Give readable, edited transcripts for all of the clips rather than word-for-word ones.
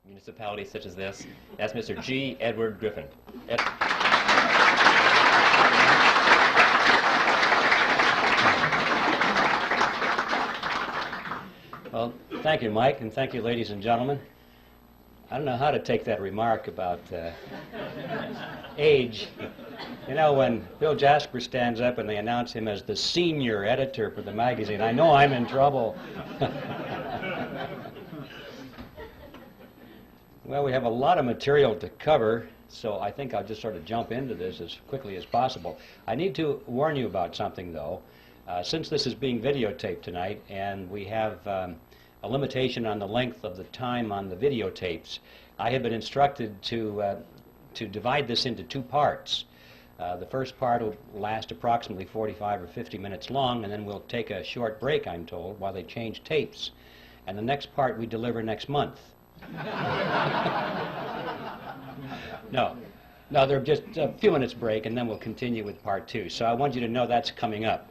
municipalities such as this. That's Mr. G. Edward Griffin. Well, thank you, Mike, and thank you, ladies and gentlemen. I don't know how to take that remark about age. You know, when Bill Jasper stands up and they announce him as the senior editor for the magazine, I know I'm in trouble. Well, we have a lot of material to cover, so I think I'll just sort of jump into this as quickly as possible. I need to warn you about something, though. Since this is being videotaped tonight, and we have a limitation on the length of the time on the videotapes, I have been instructed to divide this into two parts. The first part will last approximately 45 or 50 minutes long, and then we'll take a short break, I'm told, while they change tapes. And the next part we deliver next month. No, they're just a few minutes break, and then we'll continue with part two. So I want you to know that's coming up.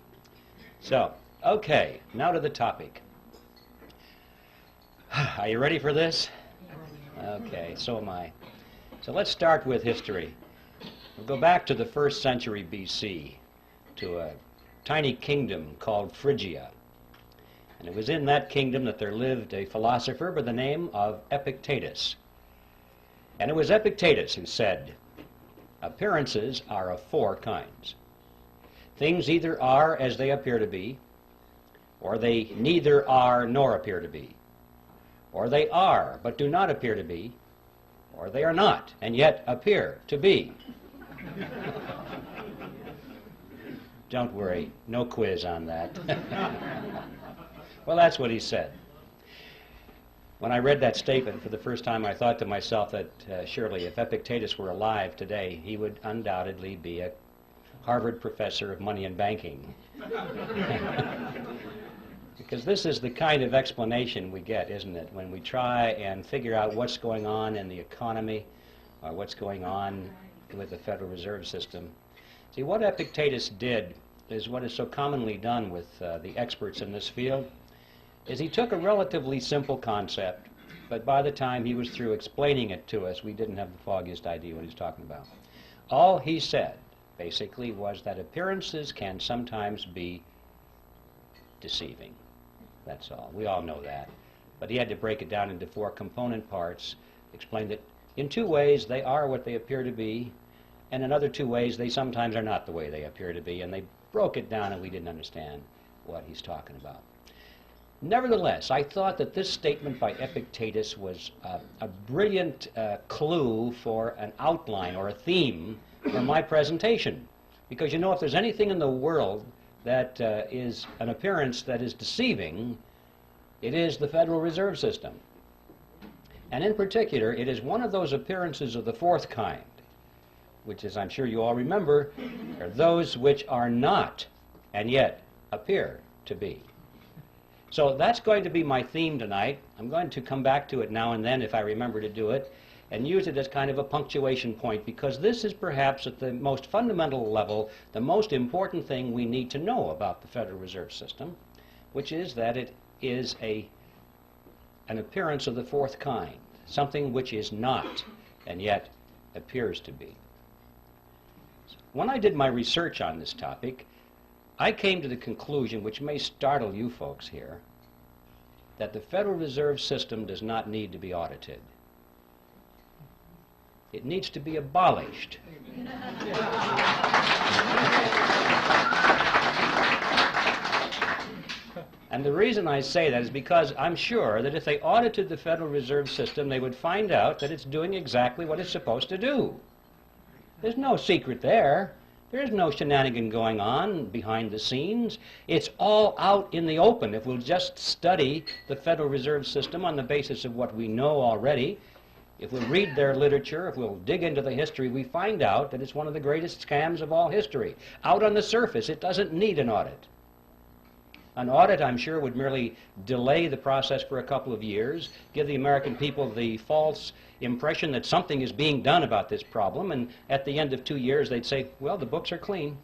So, okay, now to the topic. Are you ready for this? Okay, so am I. So let's start with history. We'll go back to the 1st century BC, to a tiny kingdom called Phrygia. And it was in that kingdom that there lived a philosopher by the name of Epictetus. And it was Epictetus who said, appearances are of 4 kinds. Things either are as they appear to be, or they neither are nor appear to be, or they are but do not appear to be, or they are not and yet appear to be. Don't worry, no quiz on that. Well, that's what he said. When I read that statement for the first time, I thought to myself that surely if Epictetus were alive today, he would undoubtedly be a Harvard professor of money and banking. Because this is the kind of explanation we get, isn't it, when we try and figure out what's going on in the economy or what's going on with the Federal Reserve System. See, what Epictetus did is what is so commonly done with the experts in this field, is he took a relatively simple concept, but by the time he was through explaining it to us, we didn't have the foggiest idea what he was talking about. All he said, basically, was that appearances can sometimes be deceiving. That's all. We all know that. But he had to break it down into 4 component parts, explain that in 2 ways they are what they appear to be, and in other 2 ways they sometimes are not the way they appear to be, and they broke it down and we didn't understand what he's talking about. Nevertheless, I thought that this statement by Epictetus was a brilliant clue for an outline or a theme for my presentation. Because, you know, if there's anything in the world that is an appearance that is deceiving, it is the Federal Reserve System. And in particular, it is one of those appearances of the 4th kind, which, as I'm sure you all remember, are those which are not and yet appear to be. So that's going to be my theme tonight. I'm going to come back to it now and then if I remember to do it, and use it as kind of a punctuation point, because this is perhaps at the most fundamental level the most important thing we need to know about the Federal Reserve System, which is that it is an appearance of the 4th kind, something which is not and yet appears to be. When I did my research on this topic, I came to the conclusion, which may startle you folks here, that the Federal Reserve System does not need to be audited. It needs to be abolished. And the reason I say that is because I'm sure that if they audited the Federal Reserve System, they would find out that it's doing exactly what it's supposed to do. There's no secret there. There's no shenanigan going on behind the scenes. It's all out in the open. If we'll just study the Federal Reserve System on the basis of what we know already, if we'll read their literature, if we'll dig into the history, we find out that it's one of the greatest scams of all history. Out on the surface, it doesn't need an audit. An audit, I'm sure, would merely delay the process for a couple of years, give the American people the false impression that something is being done about this problem, and at the end of 2 years they'd say, well, the books are clean.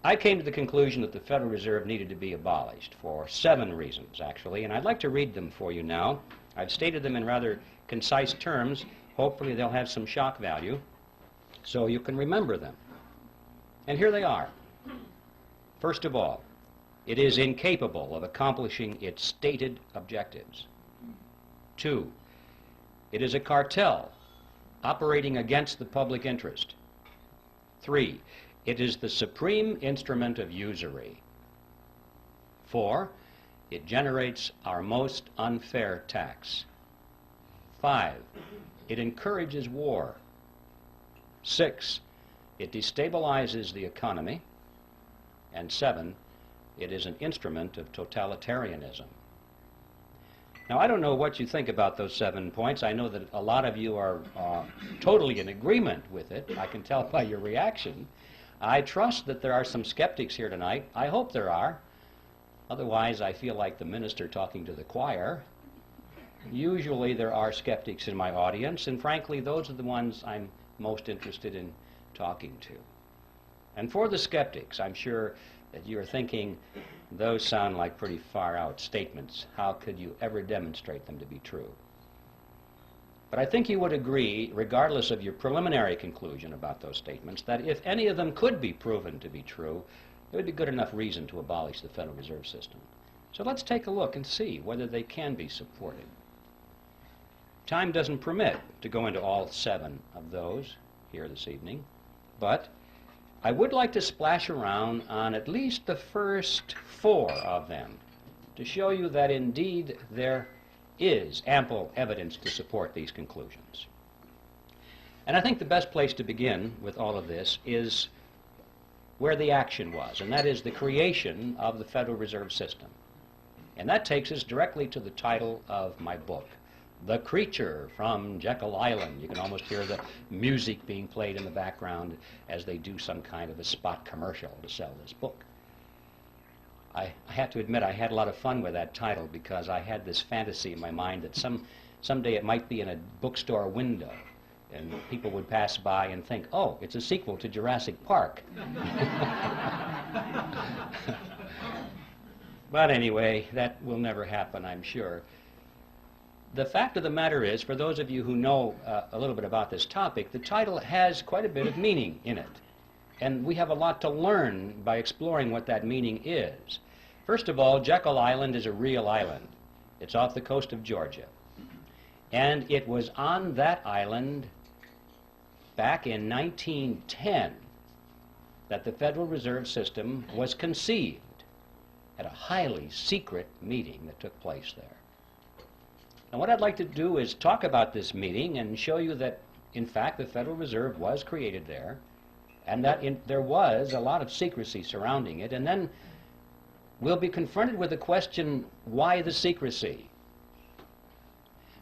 I came to the conclusion that the Federal Reserve needed to be abolished for 7 reasons, actually, and I'd like to read them for you now. I've stated them in rather concise terms. Hopefully they'll have some shock value so you can remember them. And here they are. First of all, it is incapable of accomplishing its stated objectives. 2, it is a cartel operating against the public interest. 3, it is the supreme instrument of usury. 4, it generates our most unfair tax. 5, it encourages war. 6, it destabilizes the economy. And 7, it is an instrument of totalitarianism. Now, I don't know what you think about those 7 points. I know that a lot of you are totally in agreement with it. I can tell by your reaction. I trust that there are some skeptics here tonight. I hope there are. Otherwise, I feel like the minister talking to the choir. Usually there are skeptics in my audience, and frankly, those are the ones I'm most interested in talking to. And for the skeptics, I'm sure that you're thinking, those sound like pretty far-out statements. How could you ever demonstrate them to be true? But I think you would agree, regardless of your preliminary conclusion about those statements, that if any of them could be proven to be true, it would be good enough reason to abolish the Federal Reserve System. So let's take a look and see whether they can be supported. Time doesn't permit to go into all 7 of those here this evening, but I would like to splash around on at least the first 4 of them to show you that indeed there is ample evidence to support these conclusions. And I think the best place to begin with all of this is where the action was, and that is the creation of the Federal Reserve System. And that takes us directly to the title of my book, The Creature from Jekyll Island. You can almost hear the music being played in the background as they do some kind of a spot commercial to sell this book. I have to admit I had a lot of fun with that title because I had this fantasy in my mind that someday it might be in a bookstore window and people would pass by and think, oh, it's a sequel to Jurassic Park. But anyway, that will never happen, I'm sure. The fact of the matter is, for those of you who know a little bit about this topic, the title has quite a bit of meaning in it. And we have a lot to learn by exploring what that meaning is. First of all, Jekyll Island is a real island. It's off the coast of Georgia. And it was on that island back in 1910 that the Federal Reserve System was conceived at a highly secret meeting that took place there. And what I'd like to do is talk about this meeting and show you that, in fact, the Federal Reserve was created there, and that there was a lot of secrecy surrounding it. And then we'll be confronted with the question, why the secrecy?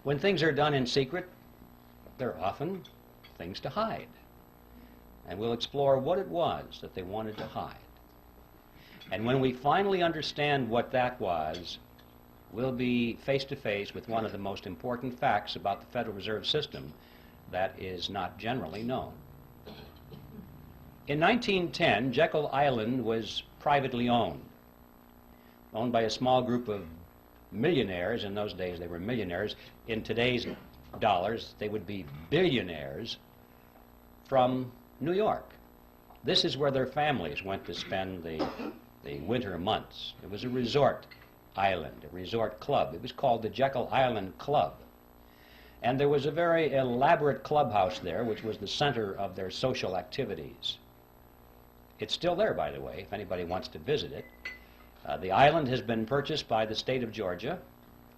When things are done in secret, there are often things to hide. And we'll explore what it was that they wanted to hide. And when we finally understand what that was, we'll be face to face with one of the most important facts about the Federal Reserve System that is not generally known. In 1910, Jekyll Island was privately owned by a small group of millionaires. In those days, they were millionaires. In today's dollars, they would be billionaires from New York. This is where their families went to spend the winter months. It was a resort island, a resort club. It was called the Jekyll Island Club. And there was a very elaborate clubhouse there, which was the center of their social activities. It's still there, by the way, if anybody wants to visit it. The island has been purchased by the state of Georgia,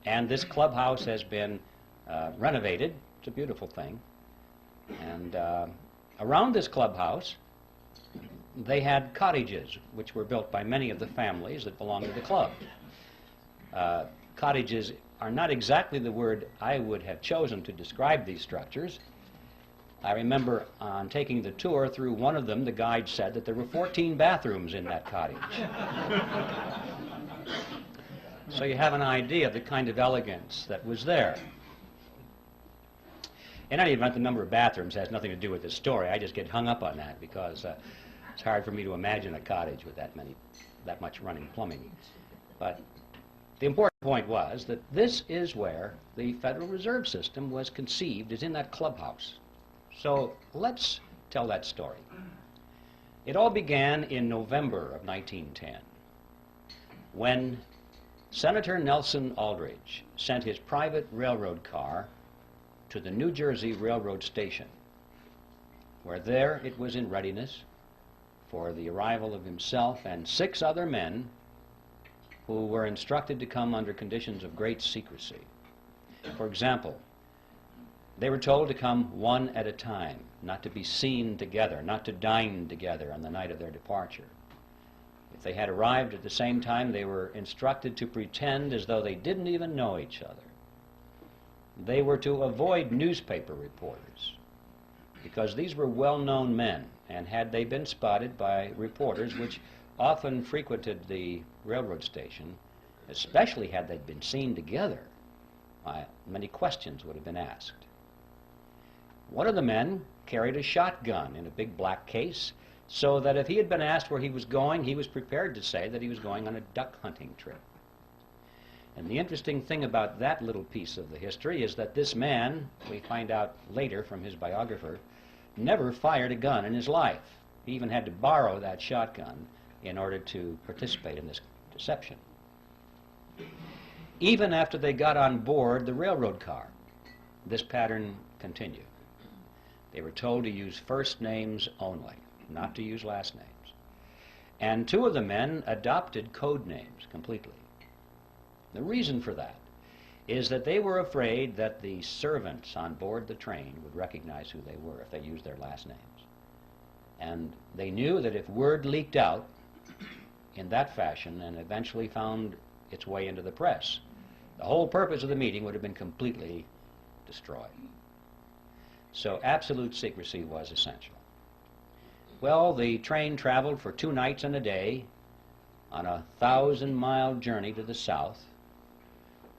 and this clubhouse has been renovated. It's a beautiful thing. And around this clubhouse, they had cottages, which were built by many of the families that belonged to the club. Cottages are not exactly the word I would have chosen to describe these structures. I remember on taking the tour through one of them, the guide said that there were 14 bathrooms in that cottage. So you have an idea of the kind of elegance that was there. In any event, the number of bathrooms has nothing to do with this story. I just get hung up on that because It's hard for me to imagine a cottage with that much running plumbing. But the important point was that this is where the Federal Reserve System was conceived, is in that clubhouse. So let's tell that story. It all began in November of 1910, when Senator Nelson Aldrich sent his private railroad car to the New Jersey Railroad Station, where there it was in readiness for the arrival of himself and 6 other men who were instructed to come under conditions of great secrecy. For example, they were told to come one at a time, not to be seen together, not to dine together on the night of their departure. If they had arrived at the same time, they were instructed to pretend as though they didn't even know each other. They were to avoid newspaper reporters, because these were well-known men, and had they been spotted by reporters, which often frequented the railroad station, especially had they been seen together, many questions would have been asked. One of the men carried a shotgun in a big black case, so that if he had been asked where he was going, he was prepared to say that he was going on a duck hunting trip. And the interesting thing about that little piece of the history is that this man, we find out later from his biographer, never fired a gun in his life. He even had to borrow that shotgun in order to participate in this deception. Even after they got on board the railroad car, this pattern continued. They were told to use first names only, not to use last names. And 2 of the men adopted code names completely. The reason for that is that they were afraid that the servants on board the train would recognize who they were if they used their last names. And they knew that if word leaked out in that fashion and eventually found its way into the press, the whole purpose of the meeting would have been completely destroyed. So absolute secrecy was essential. Well, the train traveled for 2 nights and a day on a 1,000-mile journey to the south,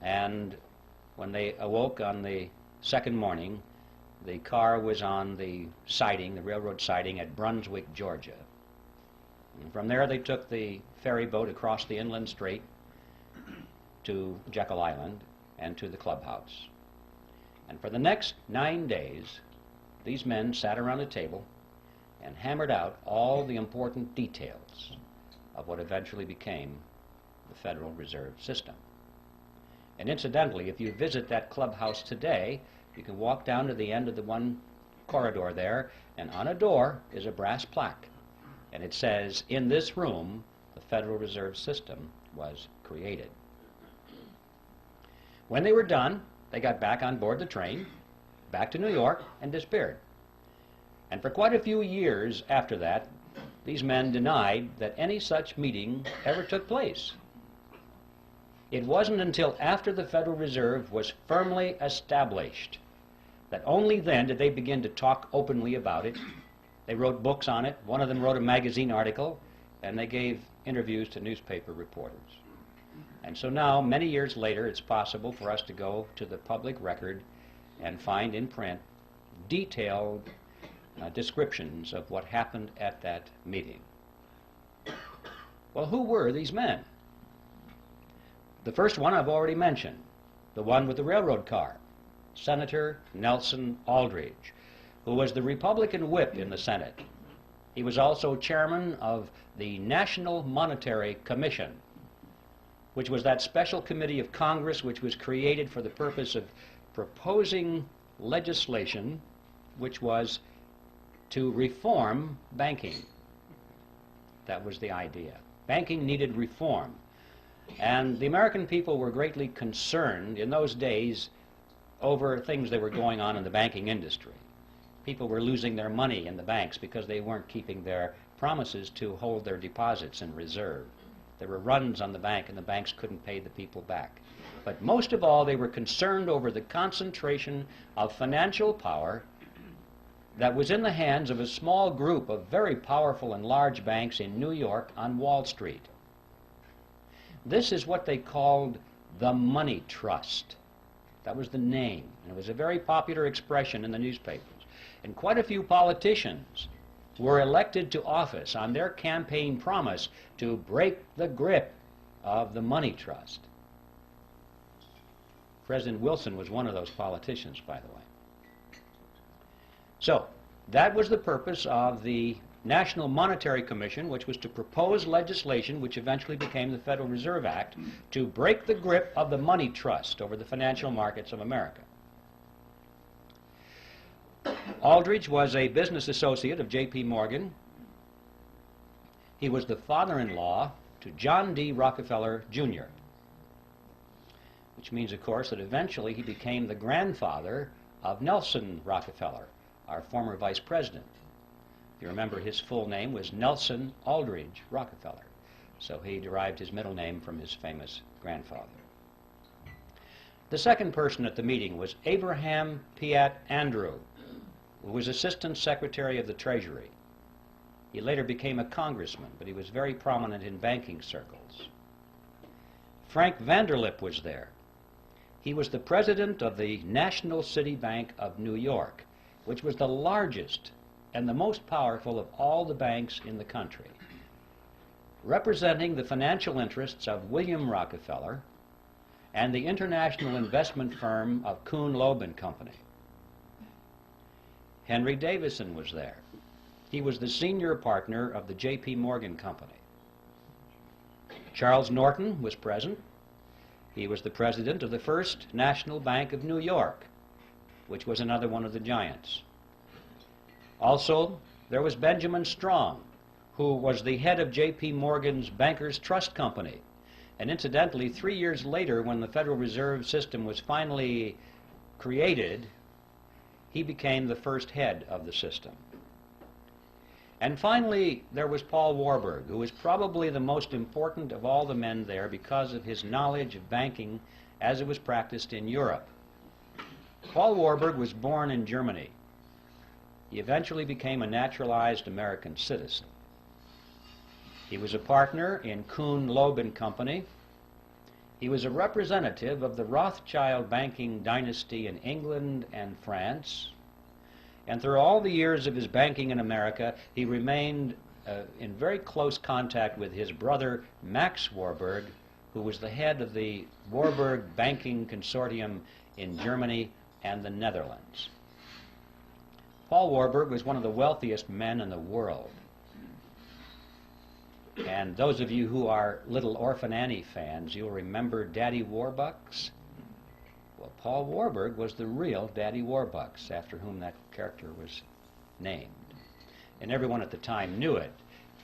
and when they awoke on the second morning, the car was on the siding, the railroad siding at Brunswick, Georgia. And from there they took the ferry boat across the inland strait to Jekyll Island and to the clubhouse. And for the next 9 days, these men sat around a table and hammered out all the important details of what eventually became the Federal Reserve System. And incidentally, if you visit that clubhouse today, you can walk down to the end of the one corridor there, and on a door is a brass plaque. And it says, "In this room, the Federal Reserve System was created." When they were done, they got back on board the train, back to New York, and disappeared. And for quite a few years after that, these men denied that any such meeting ever took place. It wasn't until after the Federal Reserve was firmly established that only then did they begin to talk openly about it. They wrote books on it. One of them wrote a magazine article, and they gave interviews to newspaper reporters. And so now, many years later, it's possible for us to go to the public record and find in print detailed descriptions of what happened at that meeting. Well, who were these men? The first one I've already mentioned, the one with the railroad car, Senator Nelson Aldrich, who was the Republican whip in the Senate. He was also chairman of the National Monetary Commission, which was that special committee of Congress which was created for the purpose of proposing legislation which was to reform banking. That was the idea. Banking needed reform. And the American people were greatly concerned in those days over things that were going on in the banking industry. People were losing their money in the banks because they weren't keeping their promises to hold their deposits in reserve. There were runs on the bank, and the banks couldn't pay the people back. But most of all, they were concerned over the concentration of financial power that was in the hands of a small group of very powerful and large banks in New York on Wall Street. This is what they called the money trust. That was the name, and it was a very popular expression in the newspapers. And quite a few politicians were elected to office on their campaign promise to break the grip of the money trust. President Wilson was one of those politicians, by the way. So, that was the purpose of the National Monetary Commission, which was to propose legislation, which eventually became the Federal Reserve Act, to break the grip of the money trust over the financial markets of America. Aldrich was a business associate of J.P. Morgan. He was the father-in-law to John D. Rockefeller, Jr., which means, of course, that eventually he became the grandfather of Nelson Rockefeller, our former vice president. If you remember, his full name was Nelson Aldrich Rockefeller, so he derived his middle name from his famous grandfather. The second person at the meeting was Abraham Piatt Andrew, who was Assistant Secretary of the Treasury. He later became a congressman, but he was very prominent in banking circles. Frank Vanderlip was there. He was the president of the National City Bank of New York, which was the largest and the most powerful of all the banks in the country, representing the financial interests of William Rockefeller and the international investment firm of Kuhn, Loeb and Company. Henry Davison was there. He was the senior partner of the J.P. Morgan Company. Charles Norton was present. He was the president of the First National Bank of New York, which was another one of the giants. Also, there was Benjamin Strong, who was the head of J.P. Morgan's Bankers Trust Company. And incidentally, 3 years later, when the Federal Reserve System was finally created, he became the first head of the system. And finally, there was Paul Warburg, who was probably the most important of all the men there because of his knowledge of banking as it was practiced in Europe. Paul Warburg was born in Germany. He eventually became a naturalized American citizen. He was a partner in Kuhn, Loeb and Company. He was a representative of the Rothschild banking dynasty in England and France. And through all the years of his banking in America, he remained in very close contact with his brother, Max Warburg, who was the head of the Warburg Banking Consortium in Germany and the Netherlands. Paul Warburg was one of the wealthiest men in the world. And those of you who are Little Orphan Annie fans, you'll remember Daddy Warbucks. Well, Paul Warburg was the real Daddy Warbucks, after whom that character was named. And everyone at the time knew it.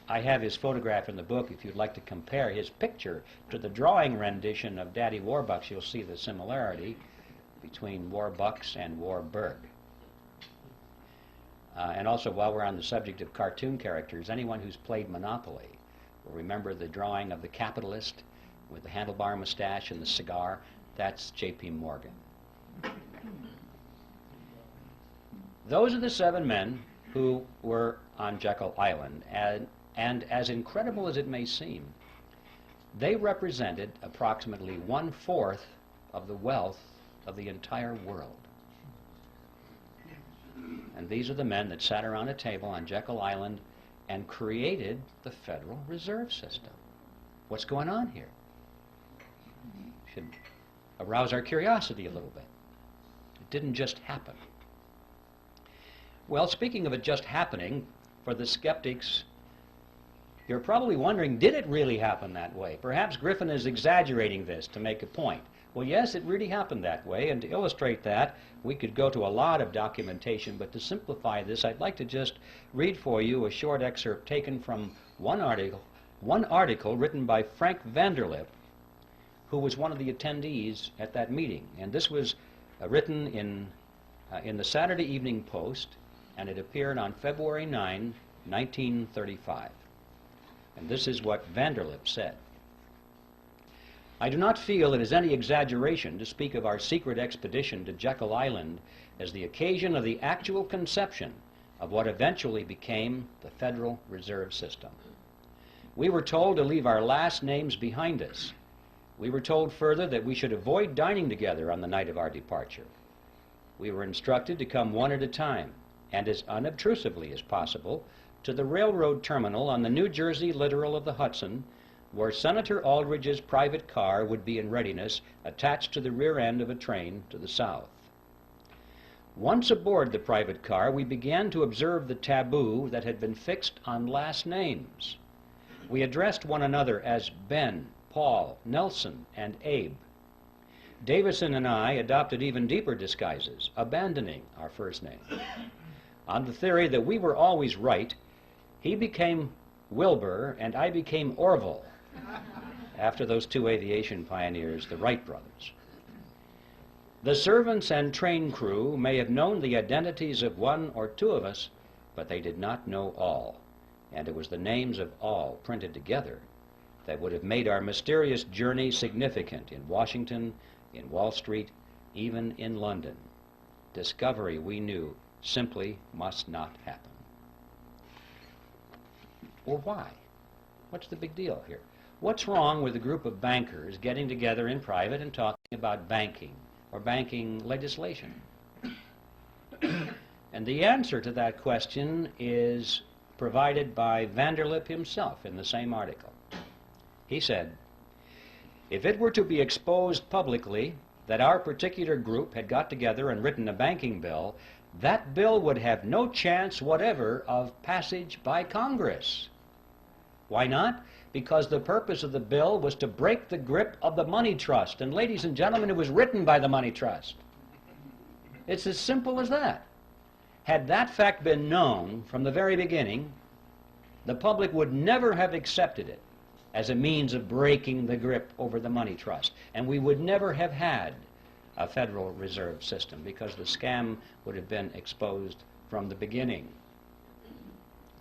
I have his photograph in the book. If you'd like to compare his picture to the drawing rendition of Daddy Warbucks, you'll see the similarity between Warbucks and Warburg. And also, while we're on the subject of cartoon characters, anyone who's played Monopoly will remember the drawing of the capitalist with the handlebar mustache and the cigar. That's J.P. Morgan. Those are the 7 men who were on Jekyll Island, and as incredible as it may seem, they represented approximately 1/4 of the wealth of the entire world. And these are the men that sat around a table on Jekyll Island and created the Federal Reserve System. What's going on here? Should arouse our curiosity a little bit. It didn't just happen. Well, speaking of it just happening, for the skeptics, you're probably wondering, did it really happen that way? Perhaps Griffin is exaggerating this to make a point. Well, yes, it really happened that way, and to illustrate that, we could go to a lot of documentation, but to simplify this, I'd like to just read for you a short excerpt taken from one article written by Frank Vanderlip, who was one of the attendees at that meeting. And this was written in the Saturday Evening Post, and it appeared on February 9, 1935. And this is what Vanderlip said. I do not feel it is any exaggeration to speak of our secret expedition to Jekyll Island as the occasion of the actual conception of what eventually became the Federal Reserve System. We were told to leave our last names behind us. We were told further that we should avoid dining together on the night of our departure. We were instructed to come one at a time, and as unobtrusively as possible, to the railroad terminal on the New Jersey littoral of the Hudson, where Senator Aldrich's private car would be in readiness, attached to the rear end of a train to the south. Once aboard the private car, we began to observe the taboo that had been fixed on last names. We addressed one another as Ben, Paul, Nelson, and Abe. Davison and I adopted even deeper disguises, abandoning our first name. On the theory that we were always right, he became Wilbur and I became Orville, after those two aviation pioneers, the Wright brothers. The servants and train crew may have known the identities of one or two of us, but they did not know all, and it was the names of all printed together that would have made our mysterious journey significant in Washington, in Wall Street, even in London. Discovery, we knew, simply must not happen. Well, why? What's the big deal here? What's wrong with a group of bankers getting together in private and talking about banking or banking legislation? And the answer to that question is provided by Vanderlip himself in the same article. He said, if it were to be exposed publicly that our particular group had got together and written a banking bill, that bill would have no chance whatever of passage by Congress. Why not? Because the purpose of the bill was to break the grip of the money trust. And ladies and gentlemen, it was written by the money trust. It's as simple as that. Had that fact been known from the very beginning, the public would never have accepted it as a means of breaking the grip over the money trust. And we would never have had a Federal Reserve System because the scam would have been exposed from the beginning.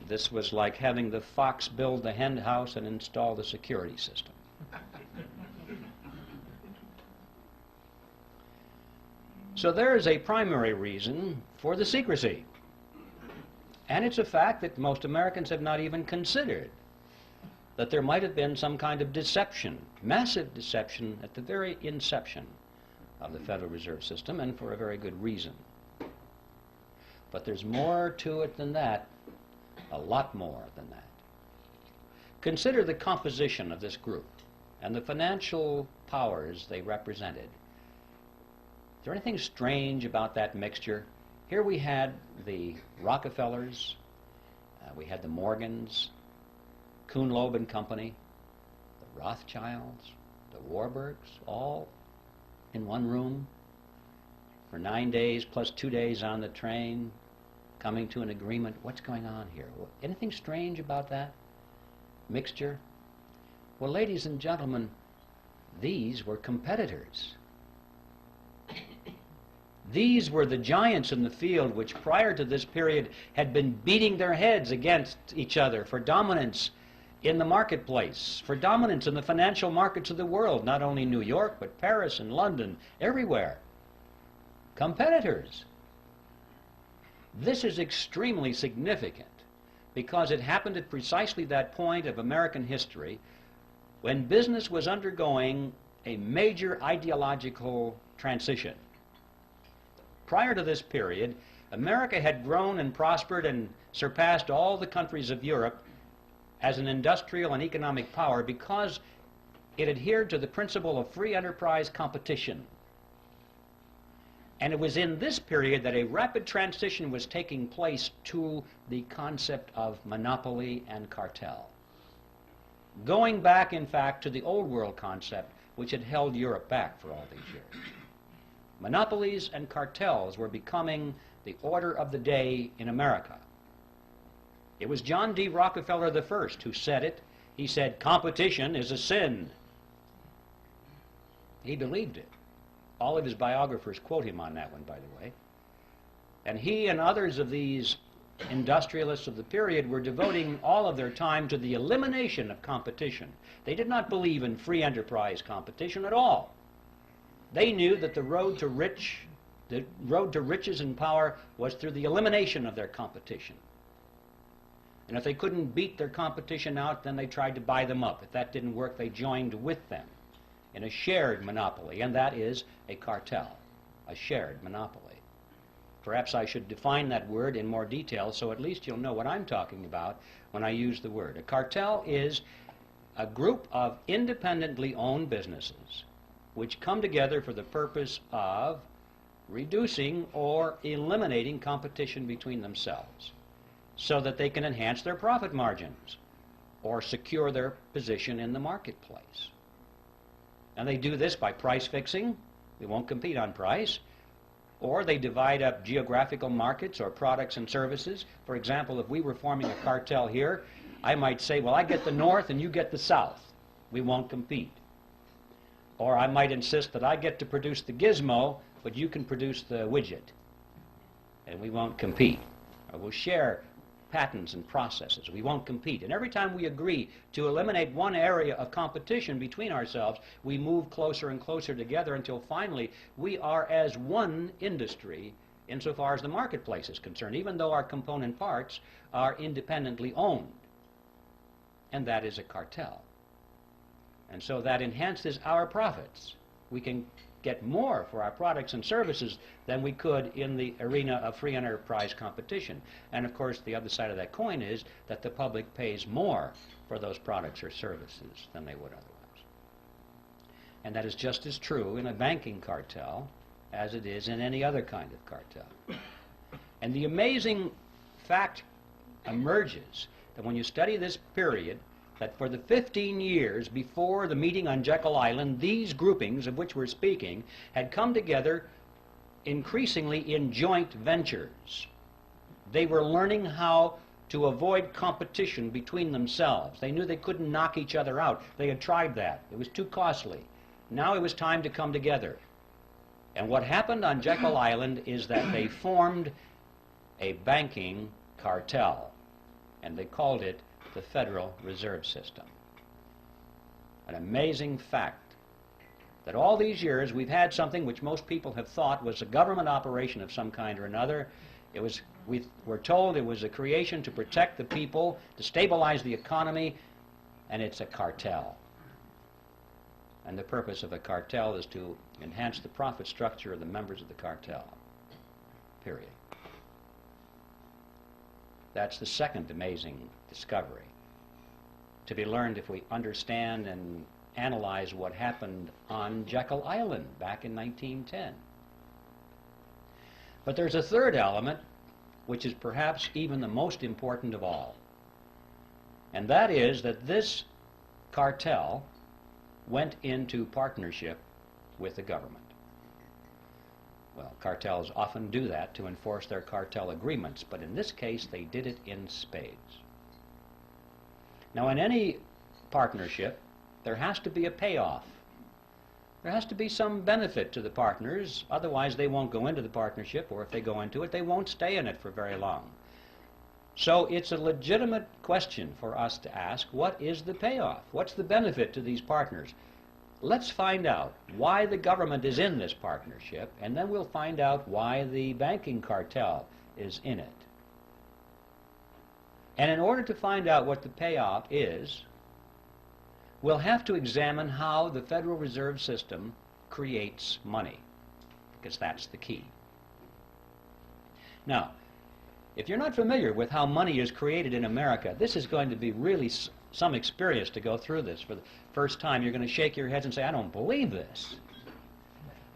This was like having the fox build the hen house and install the security system. So there is a primary reason for the secrecy. And it's a fact that most Americans have not even considered, that there might have been some kind of deception, massive deception at the very inception of the Federal Reserve System, and for a very good reason. But there's more to it than that, a lot more than that. Consider the composition of this group and the financial powers they represented. Is there anything strange about that mixture? Here we had the Rockefellers, we had the Morgans, Kuhn Loeb and Company, the Rothschilds, the Warburgs, all in one room for 9 days plus 2 days on the train, coming to an agreement. What's going on here? Anything strange about that mixture? Well, ladies and gentlemen, these were competitors. These were the giants in the field which prior to this period had been beating their heads against each other for dominance in the marketplace, for dominance in the financial markets of the world, not only New York, but Paris and London, everywhere. Competitors. This is extremely significant because it happened at precisely that point of American history when business was undergoing a major ideological transition. Prior to this period, America had grown and prospered and surpassed all the countries of Europe as an industrial and economic power because it adhered to the principle of free enterprise competition. And it was in this period that a rapid transition was taking place to the concept of monopoly and cartel. Going back, in fact, to the old world concept which had held Europe back for all these years. Monopolies and cartels were becoming the order of the day in America. It was John D. Rockefeller I who said it. He said, competition is a sin. He believed it. All of his biographers quote him on that one, by the way. And he and others of these industrialists of the period were devoting all of their time to the elimination of competition. They did not believe in free enterprise competition at all. They knew that the road to riches and power was through the elimination of their competition. And if they couldn't beat their competition out, then they tried to buy them up. If that didn't work, they joined with them in a shared monopoly, and that is a cartel, a shared monopoly. Perhaps I should define that word in more detail so at least you'll know what I'm talking about when I use the word. A cartel is a group of independently owned businesses which come together for the purpose of reducing or eliminating competition between themselves so that they can enhance their profit margins or secure their position in the marketplace. And they do this by price fixing. They won't compete on price. Or they divide up geographical markets or products and services. For example, if we were forming a cartel here, I might say, well, I get the north and you get the south. We won't compete. Or I might insist that I get to produce the gizmo, but you can produce the widget. And we won't compete. Or we'll share patents and processes. We won't compete. And every time we agree to eliminate one area of competition between ourselves, we move closer and closer together until finally we are as one industry insofar as the marketplace is concerned, even though our component parts are independently owned. And that is a cartel. And so that enhances our profits. We can get more for our products and services than we could in the arena of free enterprise competition. And of course, the other side of that coin is that the public pays more for those products or services than they would otherwise. And that is just as true in a banking cartel as it is in any other kind of cartel. And the amazing fact emerges that when you study this period, that for the 15 years before the meeting on Jekyll Island, these groupings of which we're speaking had come together increasingly in joint ventures. They were learning how to avoid competition between themselves. They knew they couldn't knock each other out. They had tried that. It was too costly. Now it was time to come together. And what happened on Jekyll Island is that they formed a banking cartel, and they called it the Federal Reserve System. An amazing fact that all these years we've had something which most people have thought was a government operation of some kind or another. We were told it was a creation to protect the people, to stabilize the economy, and it's a cartel. And the purpose of a cartel is to enhance the profit structure of the members of the cartel. Period. That's the second amazing discovery, to be learned if we understand and analyze what happened on Jekyll Island back in 1910. But there's a third element, which is perhaps even the most important of all, and that is that this cartel went into partnership with the government. Well, cartels often do that to enforce their cartel agreements, but in this case they did it in spades. Now, in any partnership, there has to be a payoff. There has to be some benefit to the partners, otherwise they won't go into the partnership, or if they go into it, they won't stay in it for very long. So it's a legitimate question for us to ask, what is the payoff? What's the benefit to these partners? Let's find out why the government is in this partnership, and then we'll find out why the banking cartel is in it. And in order to find out what the payoff is, we'll have to examine how the Federal Reserve System creates money, because that's the key. Now, if you're not familiar with how money is created in America, this is going to be really some experience to go through this. For the first time, you're going to shake your heads and say, I don't believe this.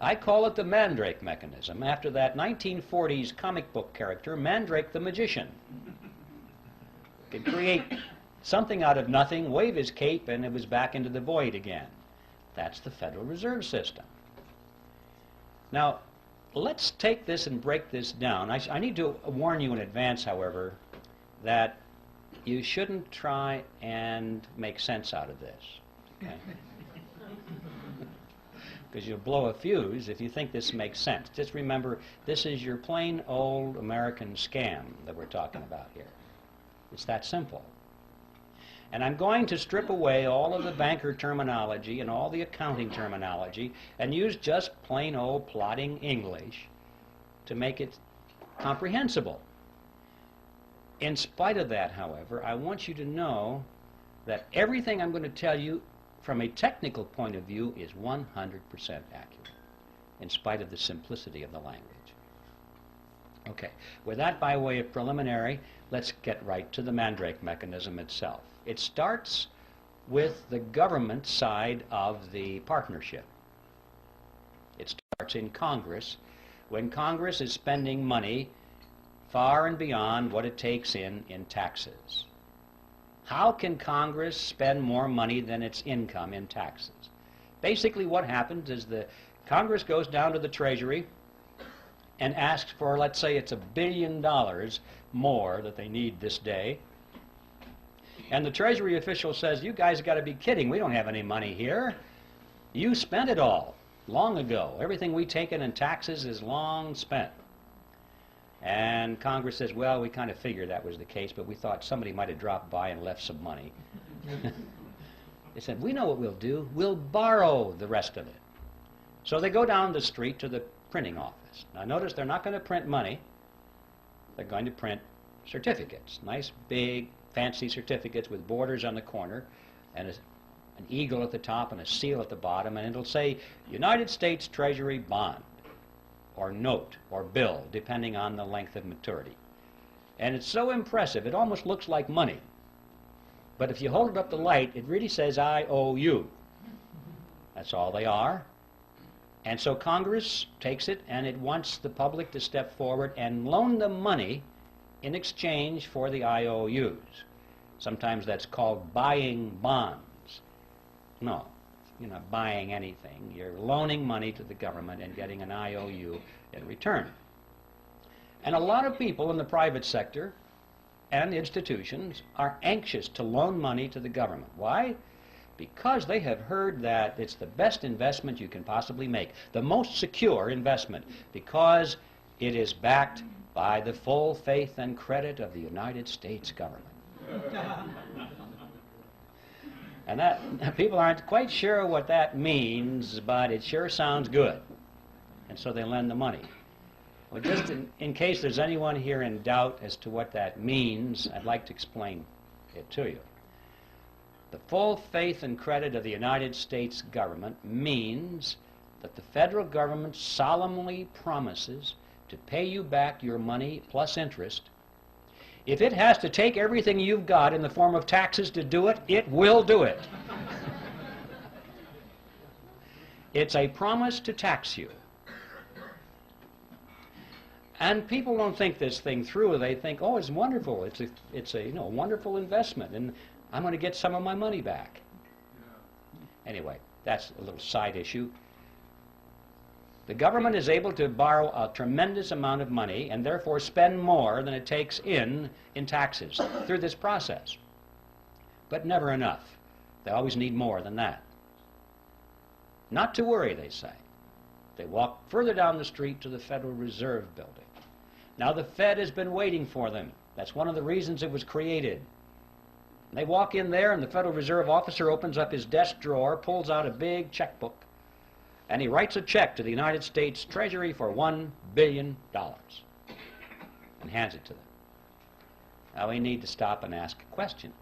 I call it the Mandrake mechanism, after that 1940s comic book character, Mandrake the Magician. Could create something out of nothing, wave his cape, and it was back into the void again. That's the Federal Reserve System. Now, let's take this and break this down. I need to warn you in advance, however, that you shouldn't try and make sense out of this. Okay? Because you'll blow a fuse if you think this makes sense. Just remember, this is your plain old American scam that we're talking about here. It's that simple. And I'm going to strip away all of the banker terminology and all the accounting terminology and use just plain old plodding English to make it comprehensible. In spite of that, however, I want you to know that everything I'm going to tell you from a technical point of view is 100% accurate, in spite of the simplicity of the language. Okay, with that by way of preliminary, let's get right to the Mandrake mechanism itself. It starts with the government side of the partnership. It starts in Congress, when Congress is spending money far and beyond what it takes in taxes. How can Congress spend more money than its income in taxes? Basically what happens is the Congress goes down to the Treasury and asks for, let's say it's $1 billion more that they need this day. And the Treasury official says, you guys got to be kidding, we don't have any money here. You spent it all long ago. Everything we taken in taxes is long spent. And Congress says, well, we kind of figured that was the case, but we thought somebody might have dropped by and left some money. They said, we know what we'll do. We'll borrow the rest of it. So they go down the street to the printing office. Now notice they're not going to print money. They're going to print certificates. Nice, big, fancy certificates with borders on the corner and an eagle at the top and a seal at the bottom, and it'll say United States Treasury bond or note or bill, depending on the length of maturity. And it's so impressive, it almost looks like money. But if you hold it up to light, it really says I owe you. That's all they are. And so Congress takes it and it wants the public to step forward and loan them money in exchange for the IOUs. Sometimes that's called buying bonds. No, you're not buying anything. You're loaning money to the government and getting an IOU in return. And a lot of people in the private sector and institutions are anxious to loan money to the government. Why? Because they have heard that it's the best investment you can possibly make, the most secure investment, because it is backed by the full faith and credit of the United States government. And that people aren't quite sure what that means, but it sure sounds good. And so they lend the money. Well, just in case there's anyone here in doubt as to what that means, I'd like to explain it to you. The full faith and credit of the United States government means that the federal government solemnly promises to pay you back your money plus interest. If it has to take everything you've got in the form of taxes to do it, it will do it. It's a promise to tax you. And people don't think this thing through. They think, oh, it's wonderful. It's a wonderful investment, and I'm going to get some of my money back. Anyway, that's a little side issue. The government is able to borrow a tremendous amount of money and therefore spend more than it takes in taxes through this process. But never enough. They always need more than that. Not to worry, they say. They walk further down the street to the Federal Reserve Building. Now the Fed has been waiting for them. That's one of the reasons it was created. And they walk in there and the Federal Reserve officer opens up his desk drawer, pulls out a big checkbook, and he writes a check to the United States Treasury for $1 billion and hands it to them. Now we need to stop and ask a question.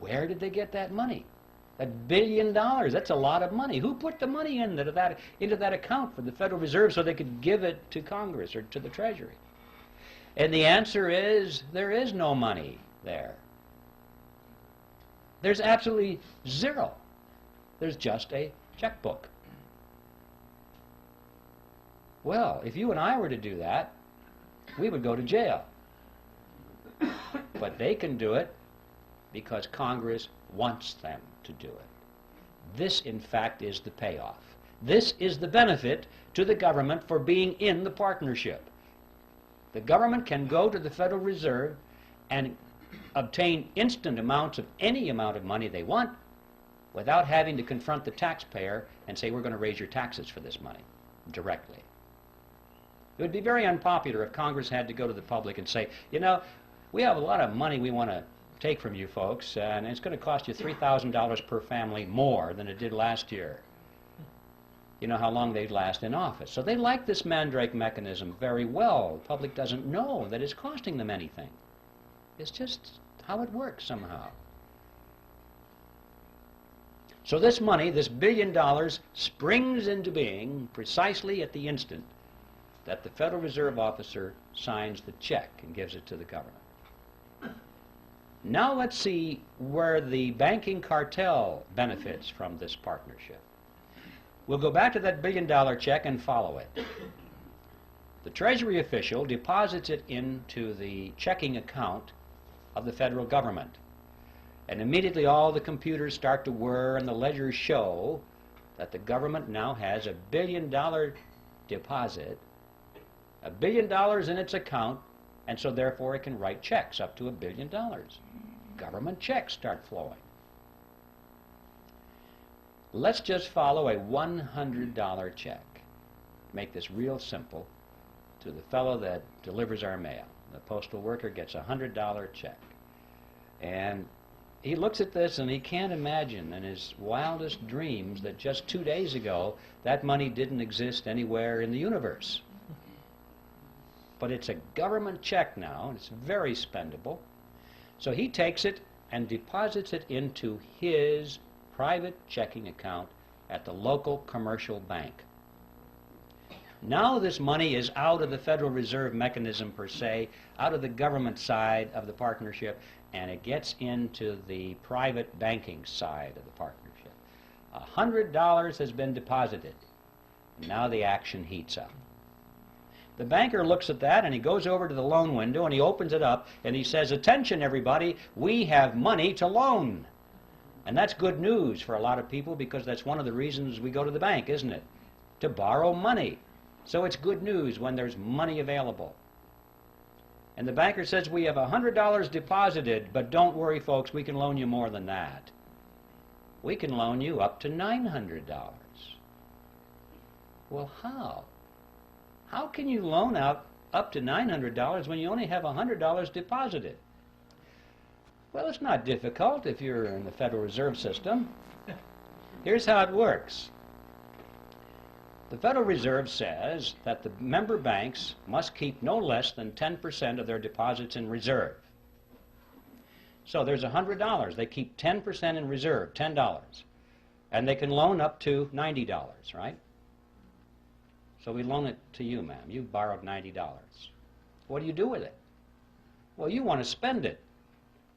Where did they get that money? $1 billion, that's a lot of money. Who put the money into that account for the Federal Reserve so they could give it to Congress or to the Treasury? And the answer is, there is no money there. There's absolutely zero. There's just a checkbook. Well, if you and I were to do that, we would go to jail. But they can do it because Congress wants them to do it. This, in fact, is the payoff. This is the benefit to the government for being in the partnership. The government can go to the Federal Reserve and obtain instant amounts of any amount of money they want without having to confront the taxpayer and say, we're going to raise your taxes for this money directly. It would be very unpopular if Congress had to go to the public and say, you know, we have a lot of money we want to take from you folks, and it's going to cost you $3,000 per family more than it did last year. You know how long they'd last in office. So they like this Mandrake mechanism very well. The public doesn't know that it's costing them anything. It's just how it works somehow. So this money, this $1 billion, springs into being precisely at the instant that the Federal Reserve officer signs the check and gives it to the government. Now let's see where the banking cartel benefits from this partnership. We'll go back to that billion-dollar check and follow it. The Treasury official deposits it into the checking account of the federal government. And immediately all the computers start to whir and the ledgers show that the government now has $1 billion deposit, $1 billion in its account, and so therefore it can write checks up to $1 billion. Government checks start flowing. Let's just follow a $100 check. Make this real simple to the fellow that delivers our mail. The postal worker gets a $100 check. And he looks at this and he can't imagine in his wildest dreams that just 2 days ago that money didn't exist anywhere in the universe. But it's a government check now, and it's very spendable. So he takes it and deposits it into his private checking account at the local commercial bank. Now this money is out of the Federal Reserve mechanism per se, out of the government side of the partnership, and it gets into the private banking side of the partnership. $100 has been deposited. Now the action heats up. The banker looks at that and he goes over to the loan window and he opens it up and he says, "Attention everybody, we have money to loan." And that's good news for a lot of people because that's one of the reasons we go to the bank, isn't it? To borrow money. So it's good news when there's money available. And the banker says, "We have $100 deposited, but don't worry folks, we can loan you more than that. We can loan you up to $900. Well, how? How can you loan out up to $900 when you only have $100 deposited? Well, it's not difficult if you're in the Federal Reserve System. Here's how it works. The Federal Reserve says that the member banks must keep no less than 10% of their deposits in reserve. So there's $100. They keep 10% in reserve, $10. And they can loan up to $90, right? So we loan it to you, ma'am. You borrowed $90. What do you do with it? Well, you want to spend it.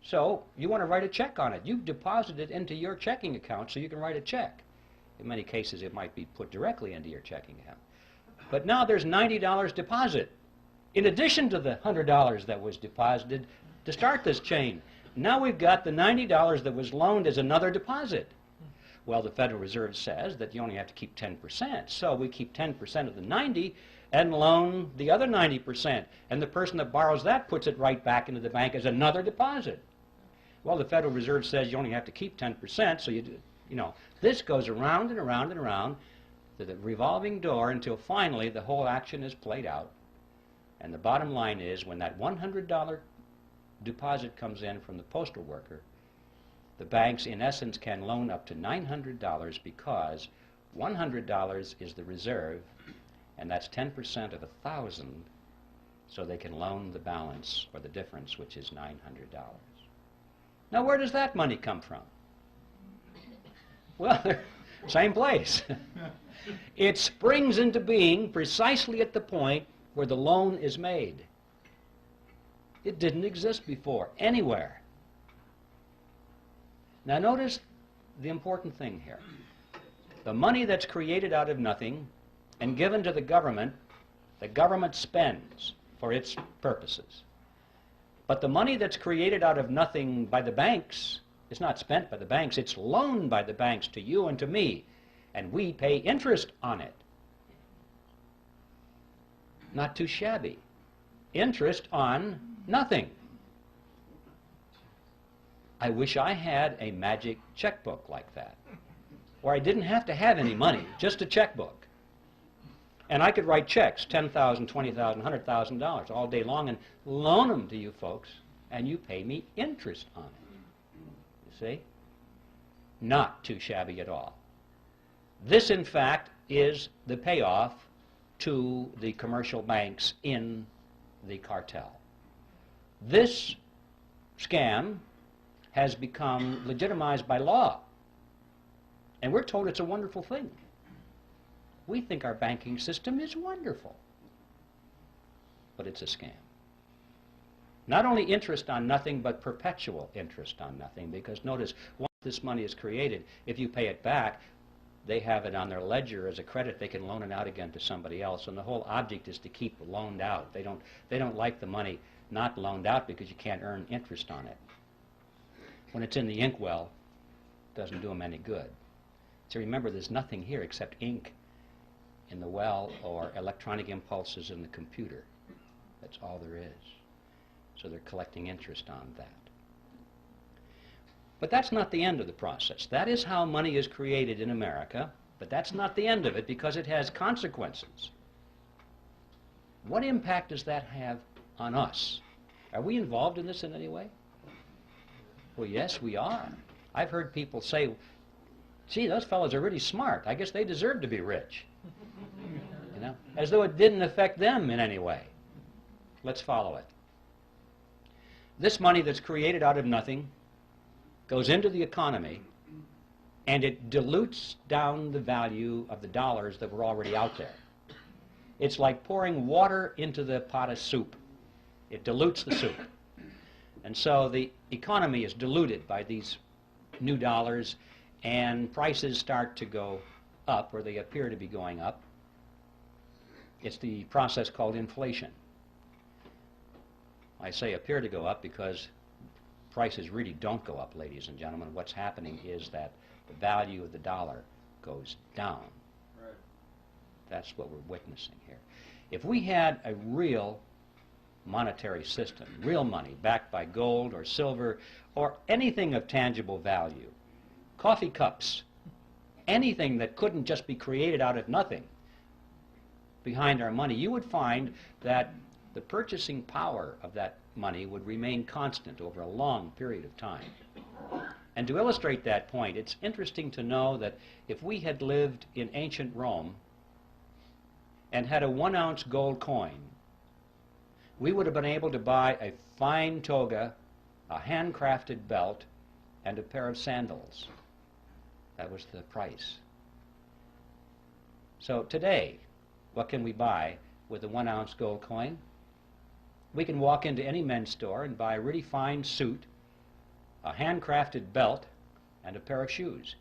So you want to write a check on it. You've deposited it into your checking account so you can write a check. In many cases, it might be put directly into your checking account. But now there's $90 deposit, in addition to the $100 that was deposited to start this chain. Now we've got the $90 that was loaned as another deposit. Well, the Federal Reserve says that you only have to keep 10%. So we keep 10% of the 90 and loan the other 90%. And the person that borrows that puts it right back into the bank as another deposit. Well, the Federal Reserve says you only have to keep 10%, so you know, this goes around and around and around to the revolving door until finally the whole action is played out. And the bottom line is when that $100 deposit comes in from the postal worker, the banks in essence can loan up to $900 because $100 is the reserve, and that's 10% of 1,000, so they can loan the balance or the difference, which is $900. Now where does that money come from? Well, same place. It springs into being precisely at the point where the loan is made. It didn't exist before, anywhere. Now notice the important thing here. The money that's created out of nothing and given to the government spends for its purposes. But the money that's created out of nothing by the banks is not spent by the banks, it's loaned by the banks to you and to me, and we pay interest on it. Not too shabby. Interest on nothing. I wish I had a magic checkbook like that, where I didn't have to have any money, just a checkbook. And I could write checks, $10,000, $20,000, $100,000 all day long and loan them to you folks, and you pay me interest on it. You see? Not too shabby at all. This, in fact, is the payoff to the commercial banks in the cartel. This scam has become legitimized by law, and we're told it's a wonderful thing. We think our banking system is wonderful. but it's a scam. Not only interest on nothing, but perpetual interest on nothing, because notice, once this money is created, if you pay it back, they have it on their ledger as a credit. They can loan it out again to somebody else, and the whole object is to keep loaned out. They don't like the money not loaned out because you can't earn interest on it. When it's in the inkwell, it doesn't do them any good. So remember, there's nothing here except ink in the well or electronic impulses in the computer. That's all there is. So they're collecting interest on that. But that's not the end of the process. That is how money is created in America, but that's not the end of it because it has consequences. What impact does that have on us? Are we involved in this in any way? Well, yes, we are. I've heard people say, gee, those fellows are really smart. I guess they deserve to be rich. You know, as though it didn't affect them in any way. Let's follow it. This money that's created out of nothing goes into the economy, and it dilutes down the value of the dollars that were already out there. It's like pouring water into the pot of soup. It dilutes the soup. And so the economy is diluted by these new dollars, and prices start to go up, or they appear to be going up. It's the process called inflation. I say appear to go up because prices really don't go up, ladies and gentlemen. What's happening is that the value of the dollar goes down. Right. That's what we're witnessing here. If we had a real monetary system, real money backed by gold or silver or anything of tangible value, coffee cups, anything that couldn't just be created out of nothing behind our money, you would find that the purchasing power of that money would remain constant over a long period of time. And to illustrate that point, it's interesting to know that if we had lived in ancient Rome and had a 1-ounce gold coin, we would have been able to buy a fine toga, a handcrafted belt, and a pair of sandals. That was the price. So today, what can we buy with a 1-ounce gold coin? We can walk into any men's store and buy a really fine suit, a handcrafted belt, and a pair of shoes.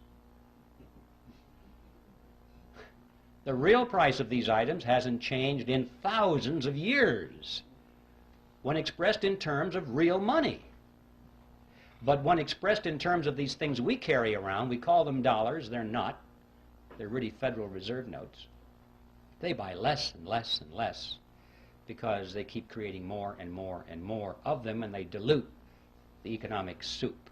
The real price of these items hasn't changed in thousands of years when expressed in terms of real money. But when expressed in terms of these things we carry around, we call them dollars. They're not. They're really Federal Reserve notes. They buy less and less and less because they keep creating more and more and more of them, and they dilute the economic soup.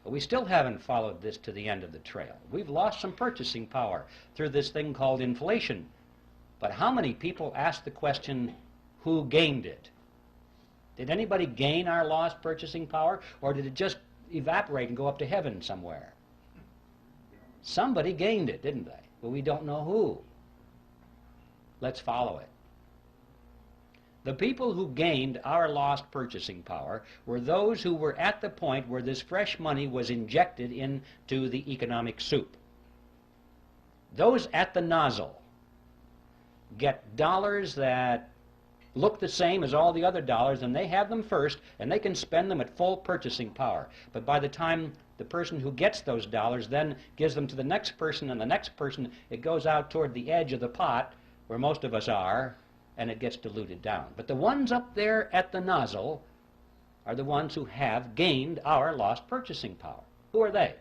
But we still haven't followed this to the end of the trail. We've lost some purchasing power through this thing called inflation. But how many people ask the question, who gained it? Did anybody gain our lost purchasing power, or did it just evaporate and go up to heaven somewhere? Somebody gained it, didn't they? But we don't know who. Let's follow it. The people who gained our lost purchasing power were those who were at the point where this fresh money was injected into the economic soup. Those at the nozzle get dollars that look the same as all the other dollars, and they have them first, and they can spend them at full purchasing power. But by the time the person who gets those dollars then gives them to the next person and the next person, it goes out toward the edge of the pot, where most of us are, and it gets diluted down. But the ones up there at the nozzle are the ones who have gained our lost purchasing power. Who are they?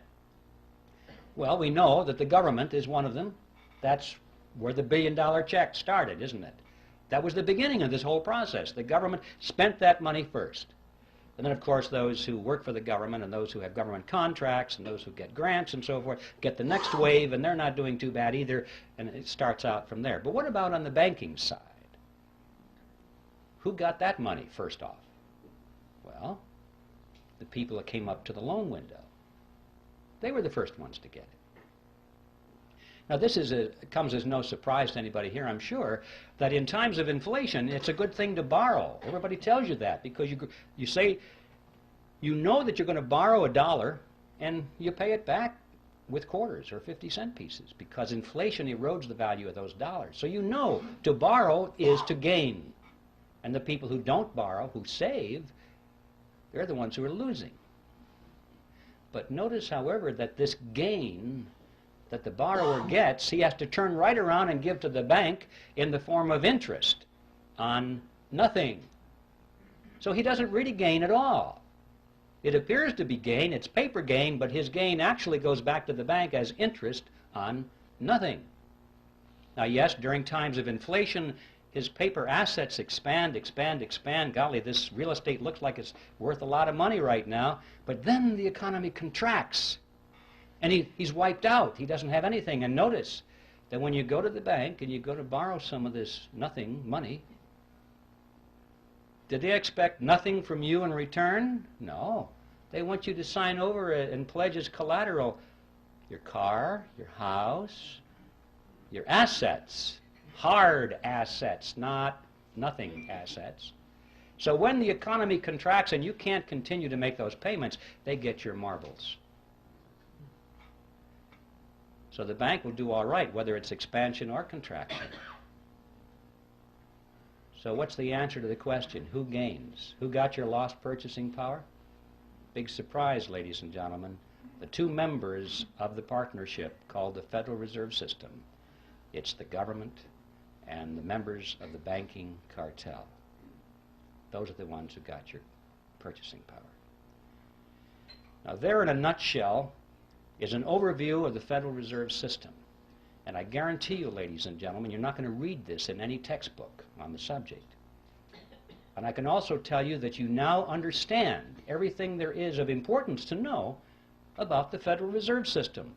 Well, we know that the government is one of them. That's where the billion-dollar check started, isn't it? That was the beginning of this whole process. The government spent that money first. And then, of course, those who work for the government and those who have government contracts and those who get grants and so forth get the next wave, and they're not doing too bad either, and it starts out from there. But what about on the banking side? Who got that money first off? Well, the people that came up to the loan window. They were the first ones to get it. Now, this comes as no surprise to anybody here, I'm sure, that in times of inflation, it's a good thing to borrow. Everybody tells you that because you know that you're going to borrow $1 and you pay it back with quarters or 50-cent pieces because inflation erodes the value of those dollars. So you know to borrow is to gain. And the people who don't borrow, who save, they're the ones who are losing. But notice, however, that this gain that the borrower gets, he has to turn right around and give to the bank in the form of interest on nothing. So he doesn't really gain at all. It appears to be gain, it's paper gain, but his gain actually goes back to the bank as interest on nothing. Now yes, during times of inflation, his paper assets expand, expand, expand. Golly, this real estate looks like it's worth a lot of money right now, but then the economy contracts, and he's wiped out. He doesn't have anything. And notice that when you go to the bank and you go to borrow some of this nothing money, did they expect nothing from you in return? No. They want you to sign over and pledge as collateral your car, your house, your assets, hard assets, not nothing assets. So when the economy contracts and you can't continue to make those payments, they get your marbles. So the bank will do all right, whether it's expansion or contraction. So what's the answer to the question? Who gains? Who got your lost purchasing power? Big surprise, ladies and gentlemen. The two members of the partnership called the Federal Reserve System. It's the government and the members of the banking cartel. Those are the ones who got your purchasing power. Now there in a nutshell is an overview of the Federal Reserve System. And I guarantee you, ladies and gentlemen, you're not going to read this in any textbook on the subject. And I can also tell you that you now understand everything there is of importance to know about the Federal Reserve System.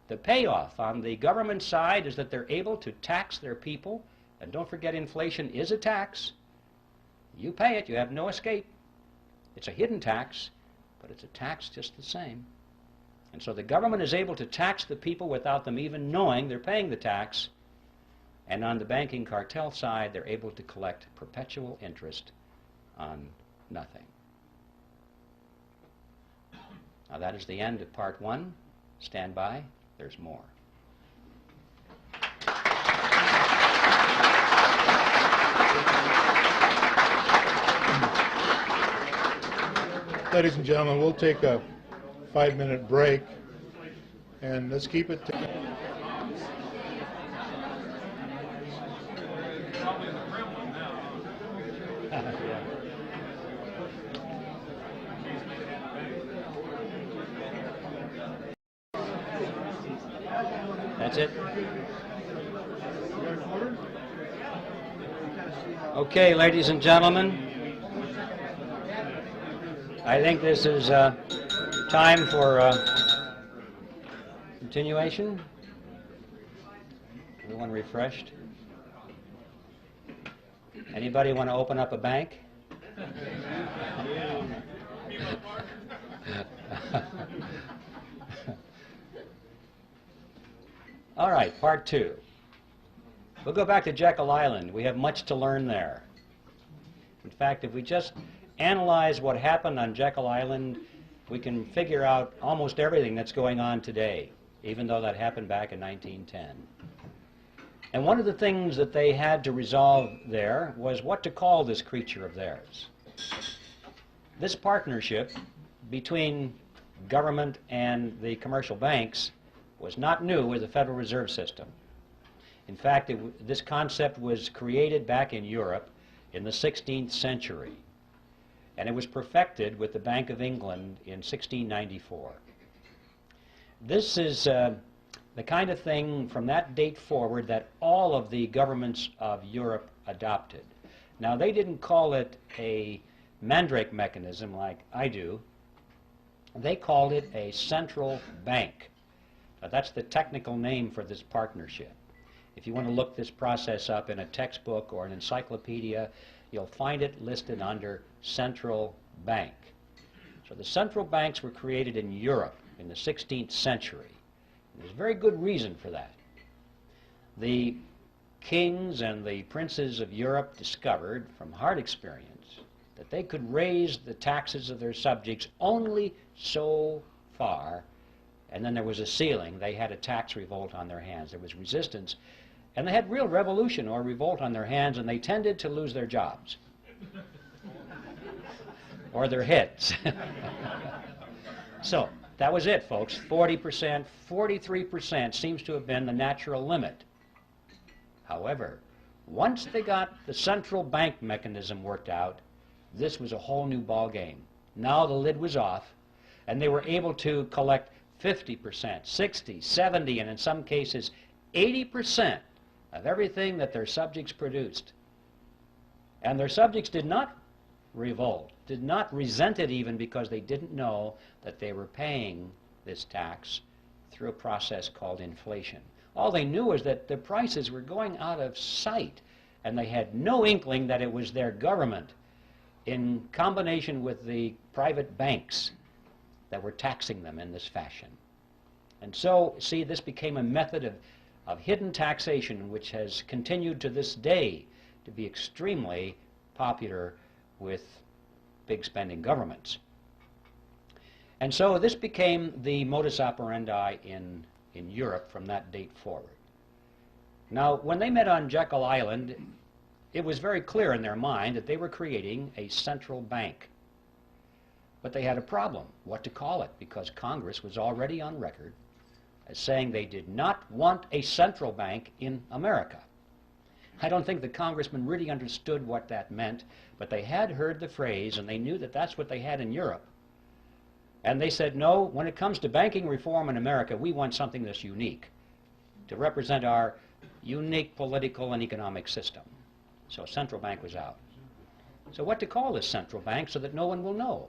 The payoff on the government side is that they're able to tax their people, and don't forget inflation is a tax. You pay it, you have no escape. It's a hidden tax, but it's a tax just the same. And so the government is able to tax the people without them even knowing they're paying the tax. And on the banking cartel side, they're able to collect perpetual interest on nothing. Now that is the end of part one. Stand by. There's more. Ladies and gentlemen, we'll take a 5-minute break, and let's keep it to That's it? Okay, ladies and gentlemen, I think this is time for continuation. Everyone refreshed? Anybody want to open up a bank? All right, part two. We'll go back to Jekyll Island. We have much to learn there. In fact, if we just analyze what happened on Jekyll Island, we can figure out almost everything that's going on today, even though that happened back in 1910. And one of the things that they had to resolve there was what to call this creature of theirs. This partnership between government and the commercial banks was not new with the Federal Reserve System. In fact, this concept was created back in Europe in the 16th century, and it was perfected with the Bank of England in 1694. This is the kind of thing from that date forward that all of the governments of Europe adopted. Now, they didn't call it a Mandrake mechanism like I do. They called it a central bank. That's the technical name for this partnership. If you want to look this process up in a textbook or an encyclopedia, you'll find it listed under central bank. So the central banks were created in Europe in the 16th century. There's very good reason for that. The kings and the princes of Europe discovered from hard experience that they could raise the taxes of their subjects only so far and then there was a ceiling. They had a tax revolt on their hands. There was resistance, and they had real revolution or revolt on their hands, and they tended to lose their jobs or their heads. So that was it, folks. 40%, 43% seems to have been the natural limit. However, once they got the central bank mechanism worked out, this was a whole new ball game. Now the lid was off, and they were able to collect 50%, 60, 70, and in some cases 80% of everything that their subjects produced. And their subjects did not revolt, did not resent it even, because they didn't know that they were paying this tax through a process called inflation. All they knew was that the prices were going out of sight, and they had no inkling that it was their government in combination with the private banks that were taxing them in this fashion. And so, see, this became a method of hidden taxation which has continued to this day to be extremely popular with big spending governments. And so this became the modus operandi in Europe from that date forward. Now, when they met on Jekyll Island, it was very clear in their mind that they were creating a central bank. But they had a problem, what to call it, because Congress was already on record as saying they did not want a central bank in America. I don't think the congressmen really understood what that meant, but they had heard the phrase, and they knew that that's what they had in Europe. And they said, no, when it comes to banking reform in America, we want something that's unique to represent our unique political and economic system. So central bank was out. So what to call this central bank so that no one will know?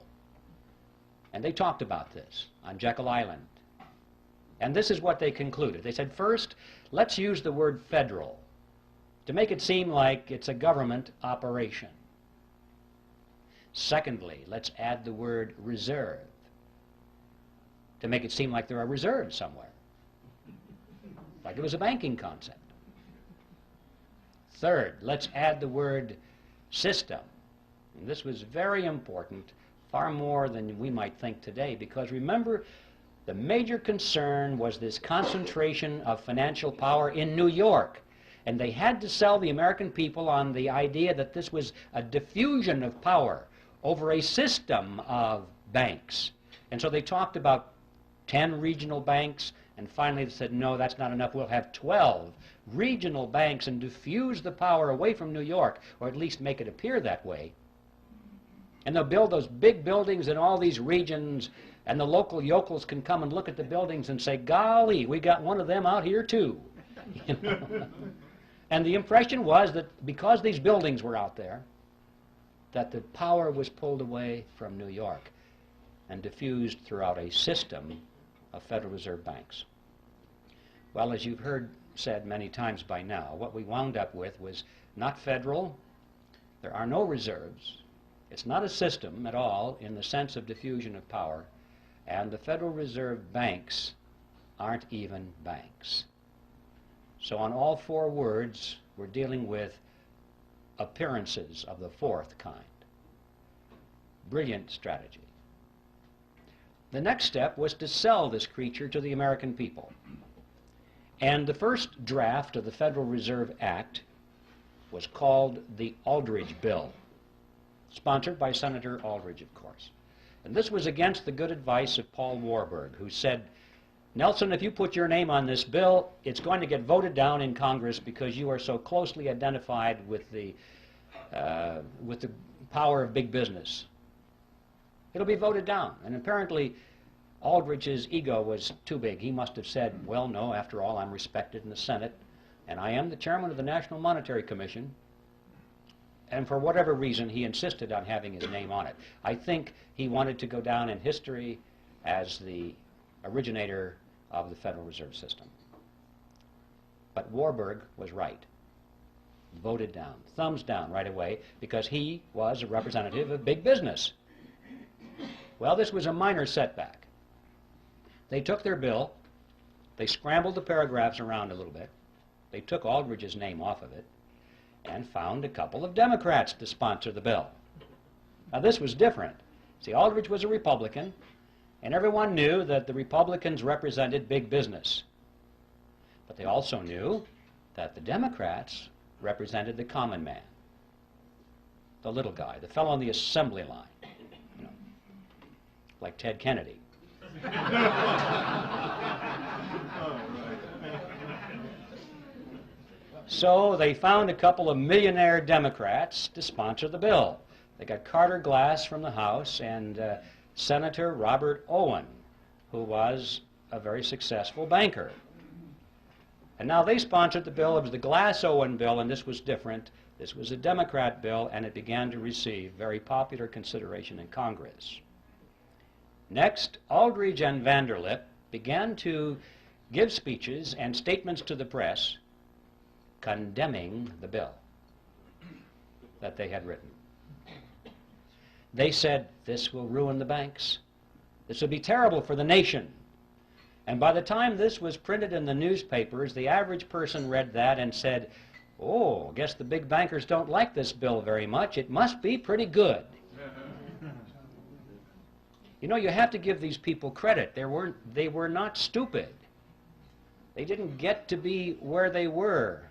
And they talked about this on Jekyll Island. And this is what they concluded. They said, first, let's use the word federal to make it seem like it's a government operation. Secondly, let's add the word reserve to make it seem like there are reserves somewhere, like it was a banking concept. Third, let's add the word system. And this was very important, far more than we might think today, because remember, the major concern was this concentration of financial power in New York. And they had to sell the American people on the idea that this was a diffusion of power over a system of banks. And so they talked about 10 regional banks, and finally they said, no, that's not enough. We'll have 12 regional banks and diffuse the power away from New York, or at least make it appear that way. And they'll build those big buildings in all these regions, and the local yokels can come and look at the buildings and say, golly, we got one of them out here too. You know? And the impression was that because these buildings were out there, that the power was pulled away from New York and diffused throughout a system of Federal Reserve banks. Well, as you've heard said many times by now, what we wound up with was not federal. There are no reserves. It's not a system at all in the sense of diffusion of power, and the Federal Reserve banks aren't even banks. So on all four words, we're dealing with appearances of the fourth kind. Brilliant strategy. The next step was to sell this creature to the American people. And the first draft of the Federal Reserve Act was called the Aldrich Bill, sponsored by Senator Aldrich, of course. And this was against the good advice of Paul Warburg, who said, Nelson, if you put your name on this bill, it's going to get voted down in Congress because you are so closely identified with the power of big business. It'll be voted down. And apparently, Aldrich's ego was too big. He must have said, well, no, after all, I'm respected in the Senate, and I am the chairman of the National Monetary Commission. And for whatever reason, he insisted on having his name on it. I think he wanted to go down in history as the originator of the Federal Reserve System. But Warburg was right. Voted down, thumbs down right away, because he was a representative of big business. Well, this was a minor setback. They took their bill, they scrambled the paragraphs around a little bit, they took Aldrich's name off of it, and found a couple of Democrats to sponsor the bill. Now this was different. See, Aldrich was a Republican, And everyone knew that the Republicans represented big business. But they also knew that the Democrats represented the common man, the little guy, the fellow on the assembly line, you know, like Ted Kennedy. So they found a couple of millionaire Democrats to sponsor the bill. They got Carter Glass from the House and Senator Robert Owen, who was a very successful banker. And now they sponsored the bill. It was the Glass-Owen bill, and this was different. This was a Democrat bill, and it began to receive very popular consideration in Congress. Next, Aldrich and Vanderlip began to give speeches and statements to the press condemning the bill that they had written. They said, this will ruin the banks. This will be terrible for the nation. And by the time this was printed in the newspapers, the average person read that and said, oh, I guess the big bankers don't like this bill very much. It must be pretty good. You know, you have to give these people credit. They were not stupid. They didn't get to be where they were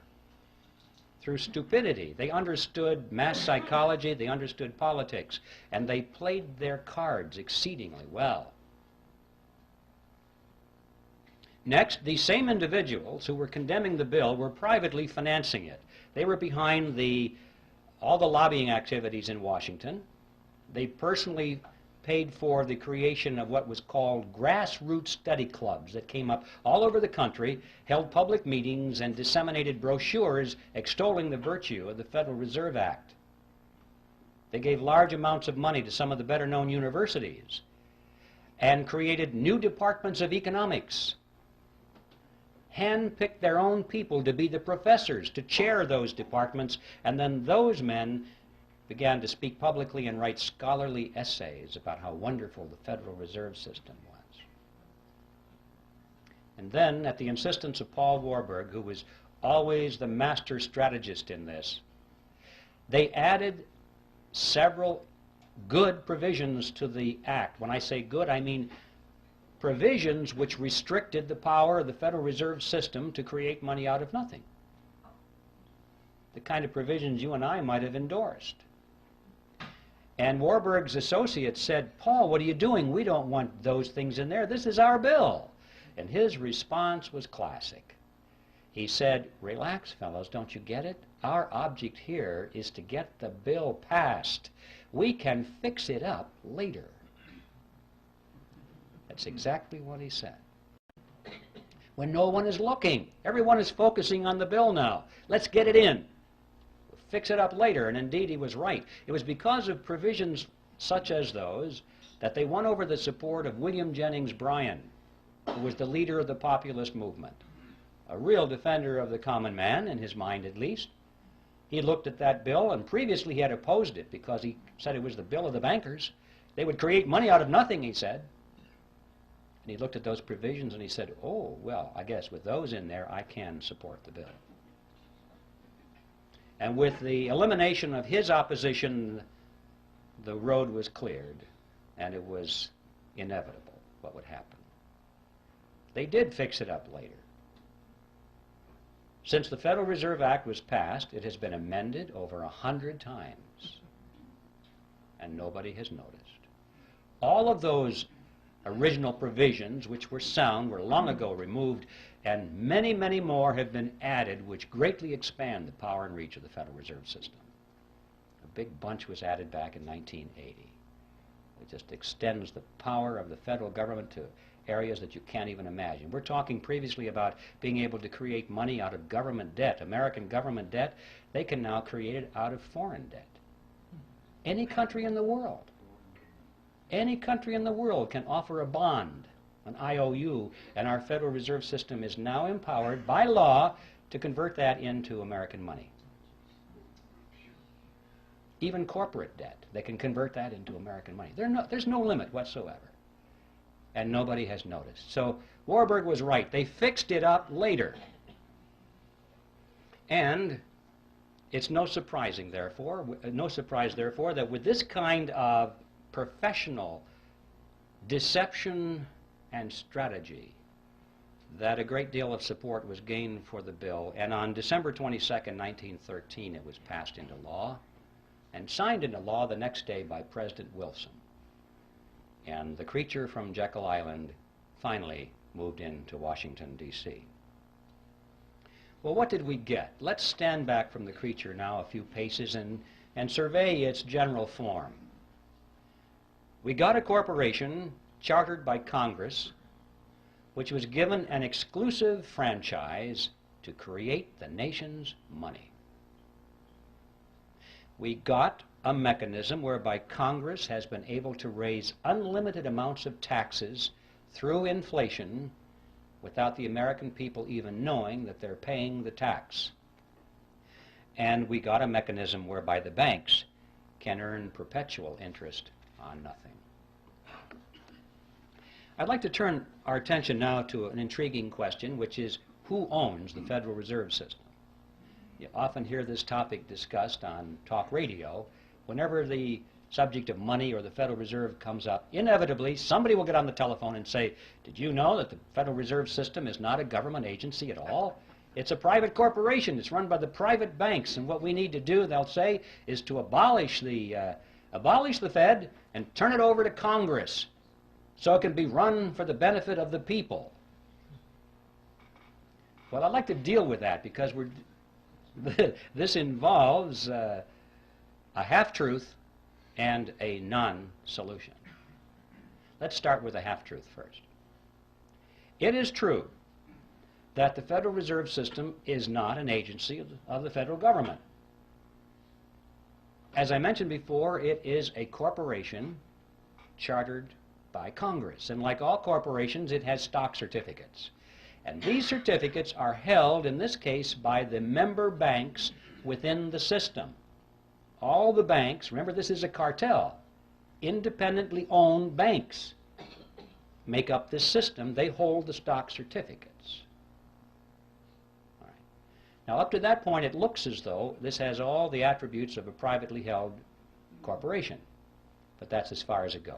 through stupidity. They understood mass psychology, they understood politics, and they played their cards exceedingly well. Next, these same individuals who were condemning the bill were privately financing it. They were behind all the lobbying activities in Washington. They personally paid for the creation of what was called grassroots study clubs that came up all over the country, held public meetings, and disseminated brochures extolling the virtue of the Federal Reserve Act. They gave large amounts of money to some of the better-known universities and created new departments of economics, handpicked their own people to be the professors, to chair those departments, and then those men began to speak publicly and write scholarly essays about how wonderful the Federal Reserve System was. And then, at the insistence of Paul Warburg, who was always the master strategist in this, they added several good provisions to the act. When I say good, I mean provisions which restricted the power of the Federal Reserve System to create money out of nothing. The kind of provisions you and I might have endorsed. And Warburg's associates said, Paul, what are you doing? We don't want those things in there. This is our bill. And his response was classic. He said, relax, fellows, don't you get it? Our object here is to get the bill passed. We can fix it up later. That's exactly what he said. When no one is looking, everyone is focusing on the bill now. Let's get it in. Fix it up later, and indeed he was right. It was because of provisions such as those that they won over the support of William Jennings Bryan, who was the leader of the populist movement, a real defender of the common man, in his mind at least. He looked at that bill, and previously he had opposed it because he said it was the bill of the bankers. They would create money out of nothing, he said. And he looked at those provisions and he said, oh, well, I guess with those in there, I can support the bill. And with the elimination of his opposition, the road was cleared, and it was inevitable what would happen. They did fix it up later. Since the Federal Reserve Act was passed, it has been amended over 100 times, and nobody has noticed. All of those original provisions, which were sound, were long ago removed, and many, many more have been added which greatly expand the power and reach of the Federal Reserve System. A big bunch was added back in 1980. It just extends the power of the federal government to areas that you can't even imagine. We're talking previously about being able to create money out of government debt, American government debt. They can now create it out of foreign debt. Any country in the world. Any country in the world can offer a bond, an IOU, and our Federal Reserve System is now empowered by law to convert that into American money. Even corporate debt, they can convert that into American money. There's no limit whatsoever. And nobody has noticed. So Warburg was right. They fixed it up later. And it's no surprise, therefore, that with this kind of professional deception and strategy that a great deal of support was gained for the bill, and on December 22nd, 1913, it was passed into law and signed into law the next day by President Wilson. And the creature from Jekyll Island finally moved into Washington, D.C. Well, what did we get? Let's stand back from the creature now a few paces and survey its general form. We got a corporation chartered by Congress, which was given an exclusive franchise to create the nation's money. We got a mechanism whereby Congress has been able to raise unlimited amounts of taxes through inflation without the American people even knowing that they're paying the tax. And we got a mechanism whereby the banks can earn perpetual interest on nothing. I'd like to turn our attention now to an intriguing question, which is who owns the Federal Reserve System? You often hear this topic discussed on talk radio. Whenever the subject of money or the Federal Reserve comes up, inevitably somebody will get on the telephone and say, did you know that the Federal Reserve System is not a government agency at all? It's a private corporation. It's run by the private banks, and what we need to do, they'll say, is to abolish the Fed and turn it over to Congress so it can be run for the benefit of the people. Well, I'd like to deal with that because this involves a half-truth and a non-solution. Let's start with a half-truth first. It is true that the Federal Reserve System is not an agency of the federal government. As I mentioned before, it is a corporation chartered by Congress, and like all corporations, it has stock certificates. And these certificates are held, in this case, by the member banks within the system. All the banks, remember this is a cartel, independently owned banks make up this system. They hold the stock certificates. All right. Now up to that point it looks as though this has all the attributes of a privately held corporation, but that's as far as it goes.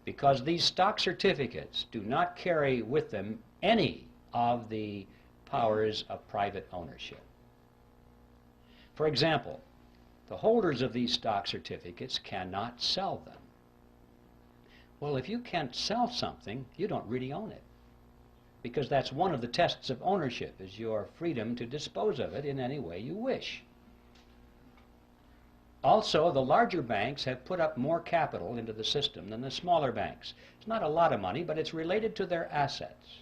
Because these stock certificates do not carry with them any of the powers of private ownership. For example, the holders of these stock certificates cannot sell them. Well, if you can't sell something, you don't really own it, because that's one of the tests of ownership, is your freedom to dispose of it in any way you wish. Also, the larger banks have put up more capital into the system than the smaller banks. It's not a lot of money, but it's related to their assets.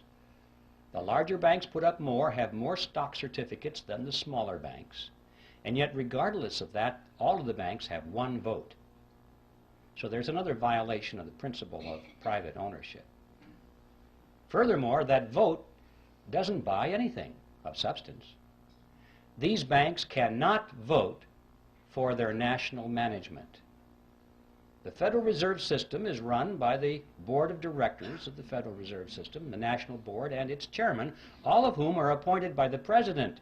The larger banks put up more, have more stock certificates than the smaller banks. And yet, regardless of that, all of the banks have one vote. So there's another violation of the principle of private ownership. Furthermore, that vote doesn't buy anything of substance. These banks cannot vote for their national management. The Federal Reserve System is run by the Board of Directors of the Federal Reserve System, the National Board, and its chairman, all of whom are appointed by the President.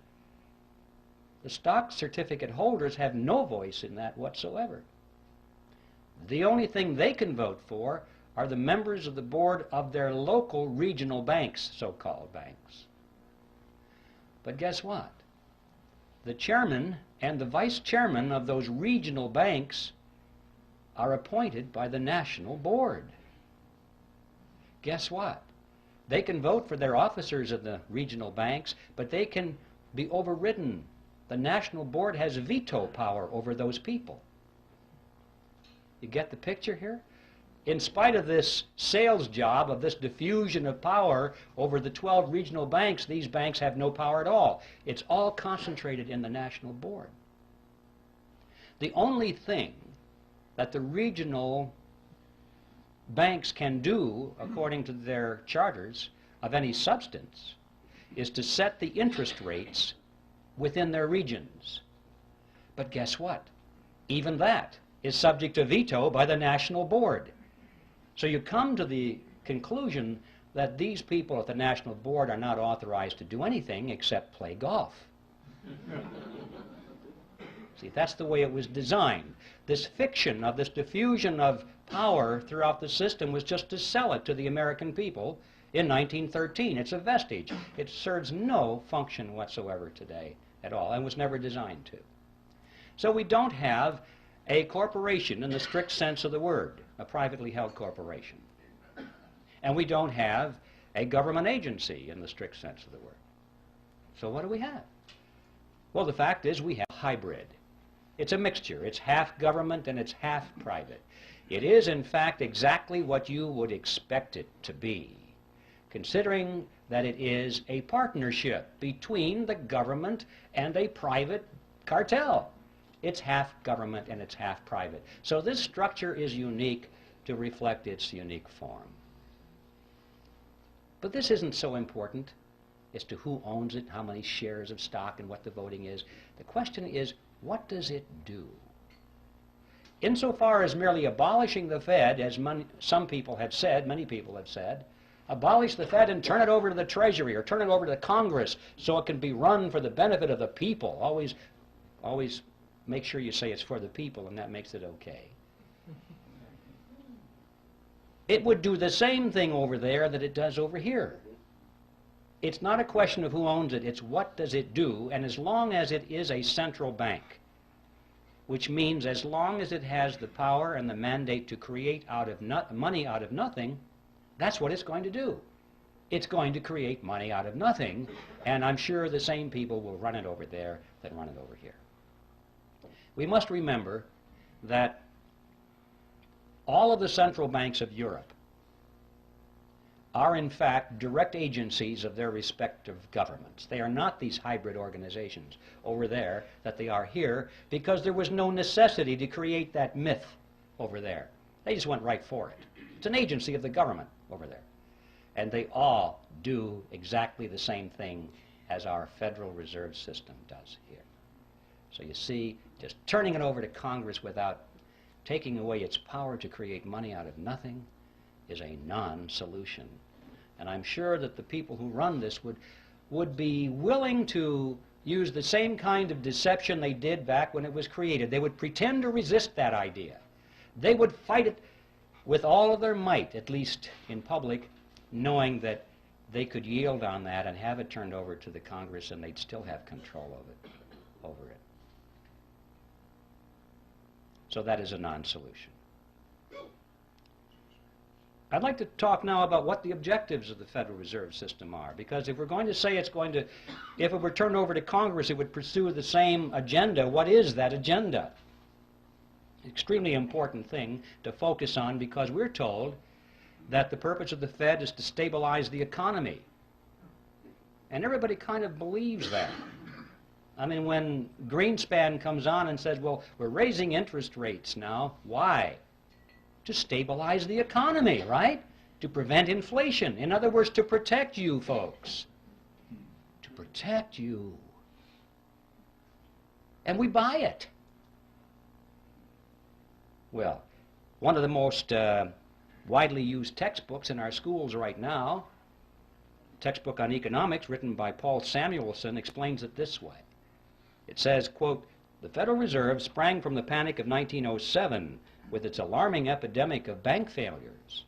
The stock certificate holders have no voice in that whatsoever. The only thing they can vote for are the members of the board of their local regional banks, so-called banks. But guess what? The chairman and the vice chairman of those regional banks are appointed by the national board. Guess what? They can vote for their officers of the regional banks, but they can be overridden. The national board has veto power over those people. You get the picture here? In spite of this sales job, of this diffusion of power over the 12 regional banks, these banks have no power at all. It's all concentrated in the national board. The only thing that the regional banks can do, according to their charters, of any substance, is to set the interest rates within their regions. But guess what? Even that is subject to veto by the national board. So you come to the conclusion that these people at the national board are not authorized to do anything except play golf. See, that's the way it was designed. This fiction of this diffusion of power throughout the system was just to sell it to the American people in 1913. It's a vestige. It serves no function whatsoever today at all and was never designed to. So we don't have a corporation in the strict sense of the word, a privately held corporation. And we don't have a government agency in the strict sense of the word. So what do we have? Well, the fact is we have a hybrid. It's a mixture. It's half government and it's half private. It is, in fact, exactly what you would expect it to be, considering that it is a partnership between the government and a private cartel. It's half government and it's half private. So this structure is unique to reflect its unique form. But this isn't so important as to who owns it, how many shares of stock, and what the voting is. The question is, what does it do? Insofar as merely abolishing the Fed, as some people have said, many people have said, abolish the Fed and turn it over to the Treasury or turn it over to the Congress so it can be run for the benefit of the people. Always make sure you say it's for the people, and that makes it okay. It would do the same thing over there that it does over here. It's not a question of who owns it, it's what does it do, and as long as it is a central bank, which means as long as it has the power and the mandate to create money out of nothing, that's what it's going to do. It's going to create money out of nothing, and I'm sure the same people will run it over there that run it over here. We must remember that all of the central banks of Europe are in fact direct agencies of their respective governments. They are not these hybrid organizations over there that they are here, because there was no necessity to create that myth over there. They just went right for it. It's an agency of the government over there. And they all do exactly the same thing as our Federal Reserve System does here. So you see, just turning it over to Congress without taking away its power to create money out of nothing is a non-solution. And I'm sure that the people who run this would be willing to use the same kind of deception they did back when it was created. They would pretend to resist that idea. They would fight it with all of their might, at least in public, knowing that they could yield on that and have it turned over to the Congress and they'd still have control over it. So that is a non-solution. I'd like to talk now about what the objectives of the Federal Reserve System are, because if we're going to say if it were turned over to Congress, it would pursue the same agenda, what is that agenda? Extremely important thing to focus on, because we're told that the purpose of the Fed is to stabilize the economy. And everybody kind of believes that. I mean, when Greenspan comes on and says, well, we're raising interest rates now, why? To stabilize the economy, right? To prevent inflation. In other words, to protect you folks. To protect you. And we buy it. Well, one of the most widely used textbooks in our schools right now, textbook on economics written by Paul Samuelson, explains it this way. It says, quote, the Federal Reserve sprang from the panic of 1907 with its alarming epidemic of bank failures.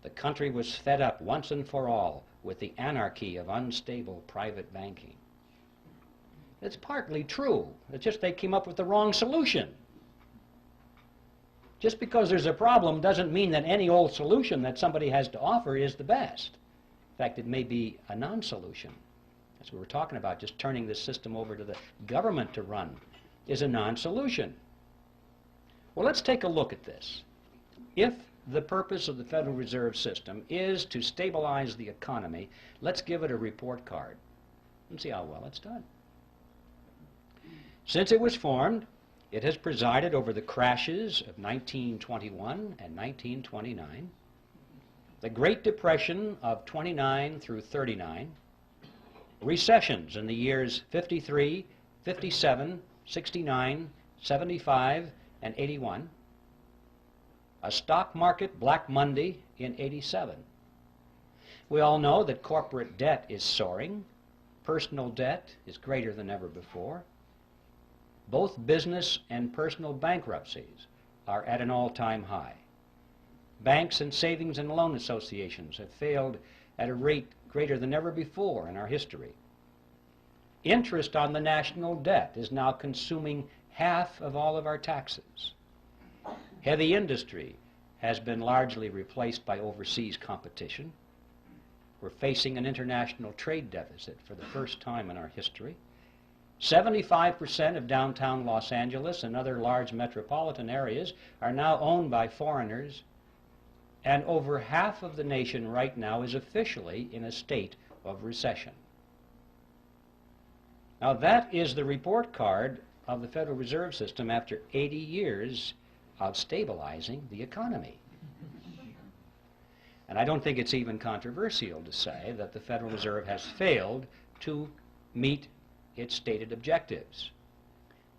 The country was fed up once and for all with the anarchy of unstable private banking. It's partly true. It's just they came up with the wrong solution. Just because there's a problem doesn't mean that any old solution that somebody has to offer is the best. In fact, it may be a non-solution. That's what we're talking about. Just turning this system over to the government to run is a non-solution. Well, let's take a look at this. If the purpose of the Federal Reserve System is to stabilize the economy, let's give it a report card and see how well it's done. Since it was formed, it has presided over the crashes of 1921 and 1929, the Great Depression of 29 through 39, recessions in the years 53, 57, 69, 75, and 81, a stock market Black Monday in 87. We all know that corporate debt is soaring, personal debt is greater than ever before, Both business and personal bankruptcies are at an all-time high. Banks and savings and loan associations have failed at a rate greater than ever before in our history. Interest on the national debt is now consuming half of all of our taxes. Heavy industry has been largely replaced by overseas competition. We're facing an international trade deficit for the first time in our history. 75% of downtown Los Angeles and other large metropolitan areas are now owned by foreigners, and over half of the nation right now is officially in a state of recession. Now that is the report card of the Federal Reserve System after 80 years of stabilizing the economy. And I don't think it's even controversial to say that the Federal Reserve has failed to meet its stated objectives.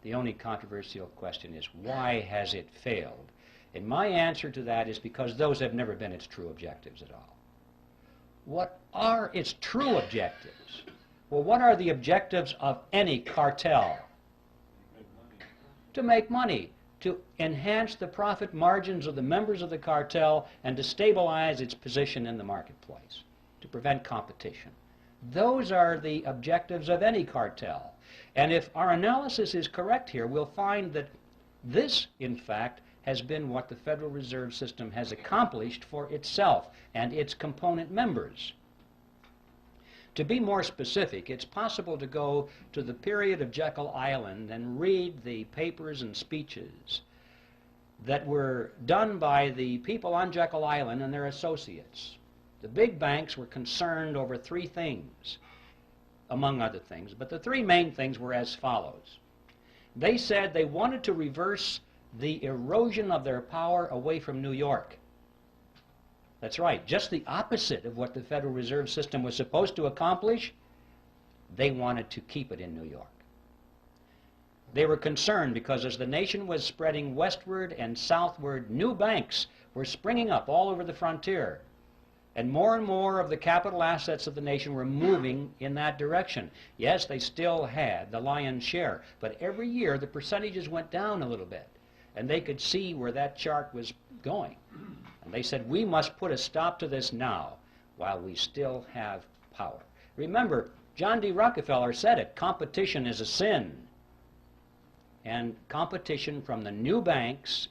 The only controversial question is, why has it failed? And my answer to that is because those have never been its true objectives at all. What are its true objectives? Well, what are the objectives of any cartel? To make money, to enhance the profit margins of the members of the cartel, and to stabilize its position in the marketplace, to prevent competition. Those are the objectives of any cartel. And if our analysis is correct here, we'll find that this, in fact, has been what the Federal Reserve System has accomplished for itself and its component members. To be more specific, it's possible to go to the period of Jekyll Island and read the papers and speeches that were done by the people on Jekyll Island and their associates. The big banks were concerned over three things, among other things, but the three main things were as follows. They said they wanted to reverse the erosion of their power away from New York. That's right, just the opposite of what the Federal Reserve System was supposed to accomplish. They wanted to keep it in New York. They were concerned because as the nation was spreading westward and southward, new banks were springing up all over the frontier. And more of the capital assets of the nation were moving in that direction. Yes, they still had the lion's share, but every year the percentages went down a little bit. And they could see where that chart was going. And they said, we must put a stop to this now while we still have power. Remember, John D. Rockefeller said it, competition is a sin. And competition from the new banks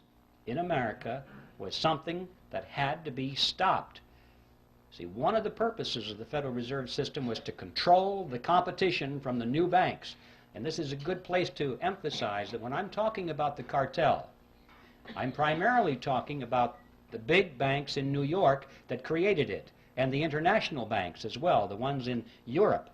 in America was something that had to be stopped. See, one of the purposes of the Federal Reserve System was to control the competition from the new banks. And this is a good place to emphasize that when I'm talking about the cartel, I'm primarily talking about the big banks in New York that created it, and the international banks as well, the ones in Europe.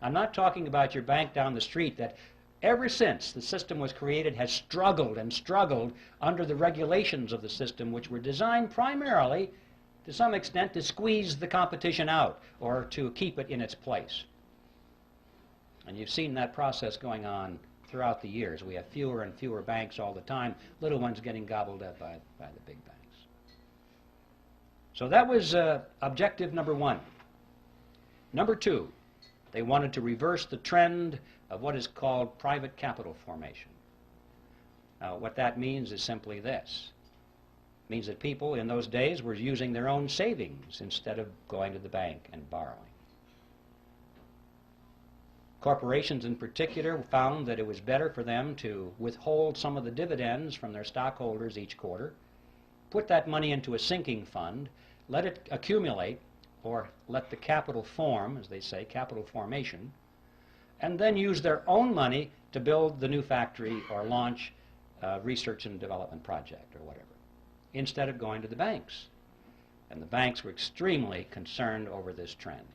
I'm not talking about your bank down the street that ever since the system was created has struggled and struggled under the regulations of the system, which were designed primarily, to some extent, to squeeze the competition out or to keep it in its place. And you've seen that process going on throughout the years. We have fewer and fewer banks all the time, little ones getting gobbled up by the big banks. So that was objective number one. Number two, they wanted to reverse the trend of what is called private capital formation. Now, what that means is simply this. It means that people in those days were using their own savings instead of going to the bank and borrowing. Corporations in particular found that it was better for them to withhold some of the dividends from their stockholders each quarter, put that money into a sinking fund, let it accumulate, or let the capital form, as they say, capital formation, and then use their own money to build the new factory or launch a research and development project or whatever, instead of going to the banks. And the banks were extremely concerned over this trend.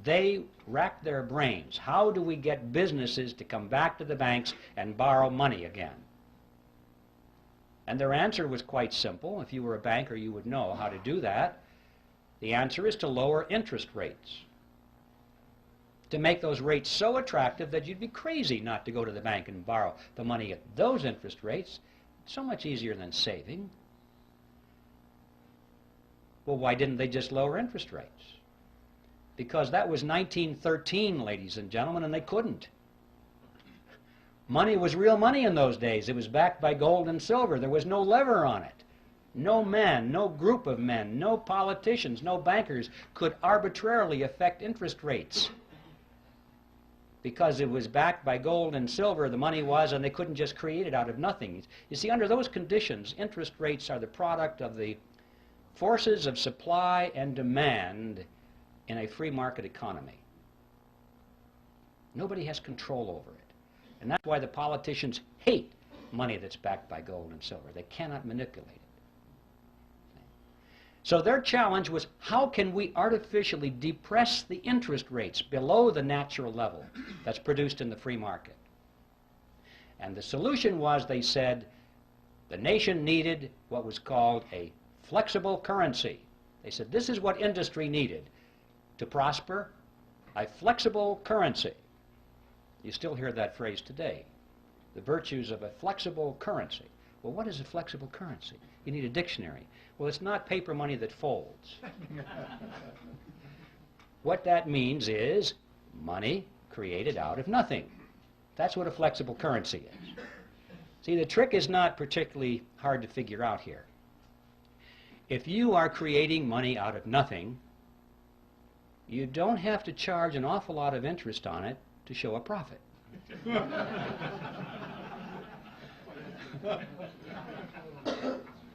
They racked their brains. How do we get businesses to come back to the banks and borrow money again? And their answer was quite simple. If you were a banker, you would know how to do that. The answer is to lower interest rates, to make those rates so attractive that you'd be crazy not to go to the bank and borrow the money at those interest rates. So much easier than saving. Well, why didn't they just lower interest rates? Because that was 1913, ladies and gentlemen, and they couldn't. Money was real money in those days. It was backed by gold and silver. There was no lever on it. No man, no group of men, no politicians, no bankers could arbitrarily affect interest rates. Because it was backed by gold and silver, the money was, and they couldn't just create it out of nothing. You see, under those conditions, interest rates are the product of the forces of supply and demand in a free market economy. Nobody has control over it. And that's why the politicians hate money that's backed by gold and silver. They cannot manipulate it. So their challenge was, how can we artificially depress the interest rates below the natural level that's produced in the free market? And the solution was, they said, the nation needed what was called a flexible currency. They said, this is what industry needed to prosper, a flexible currency. You still hear that phrase today, the virtues of a flexible currency. Well, what is a flexible currency? You need a dictionary. Well, it's not paper money that folds. What that means is money created out of nothing. That's what a flexible currency is. See, the trick is not particularly hard to figure out here. If you are creating money out of nothing, you don't have to charge an awful lot of interest on it to show a profit.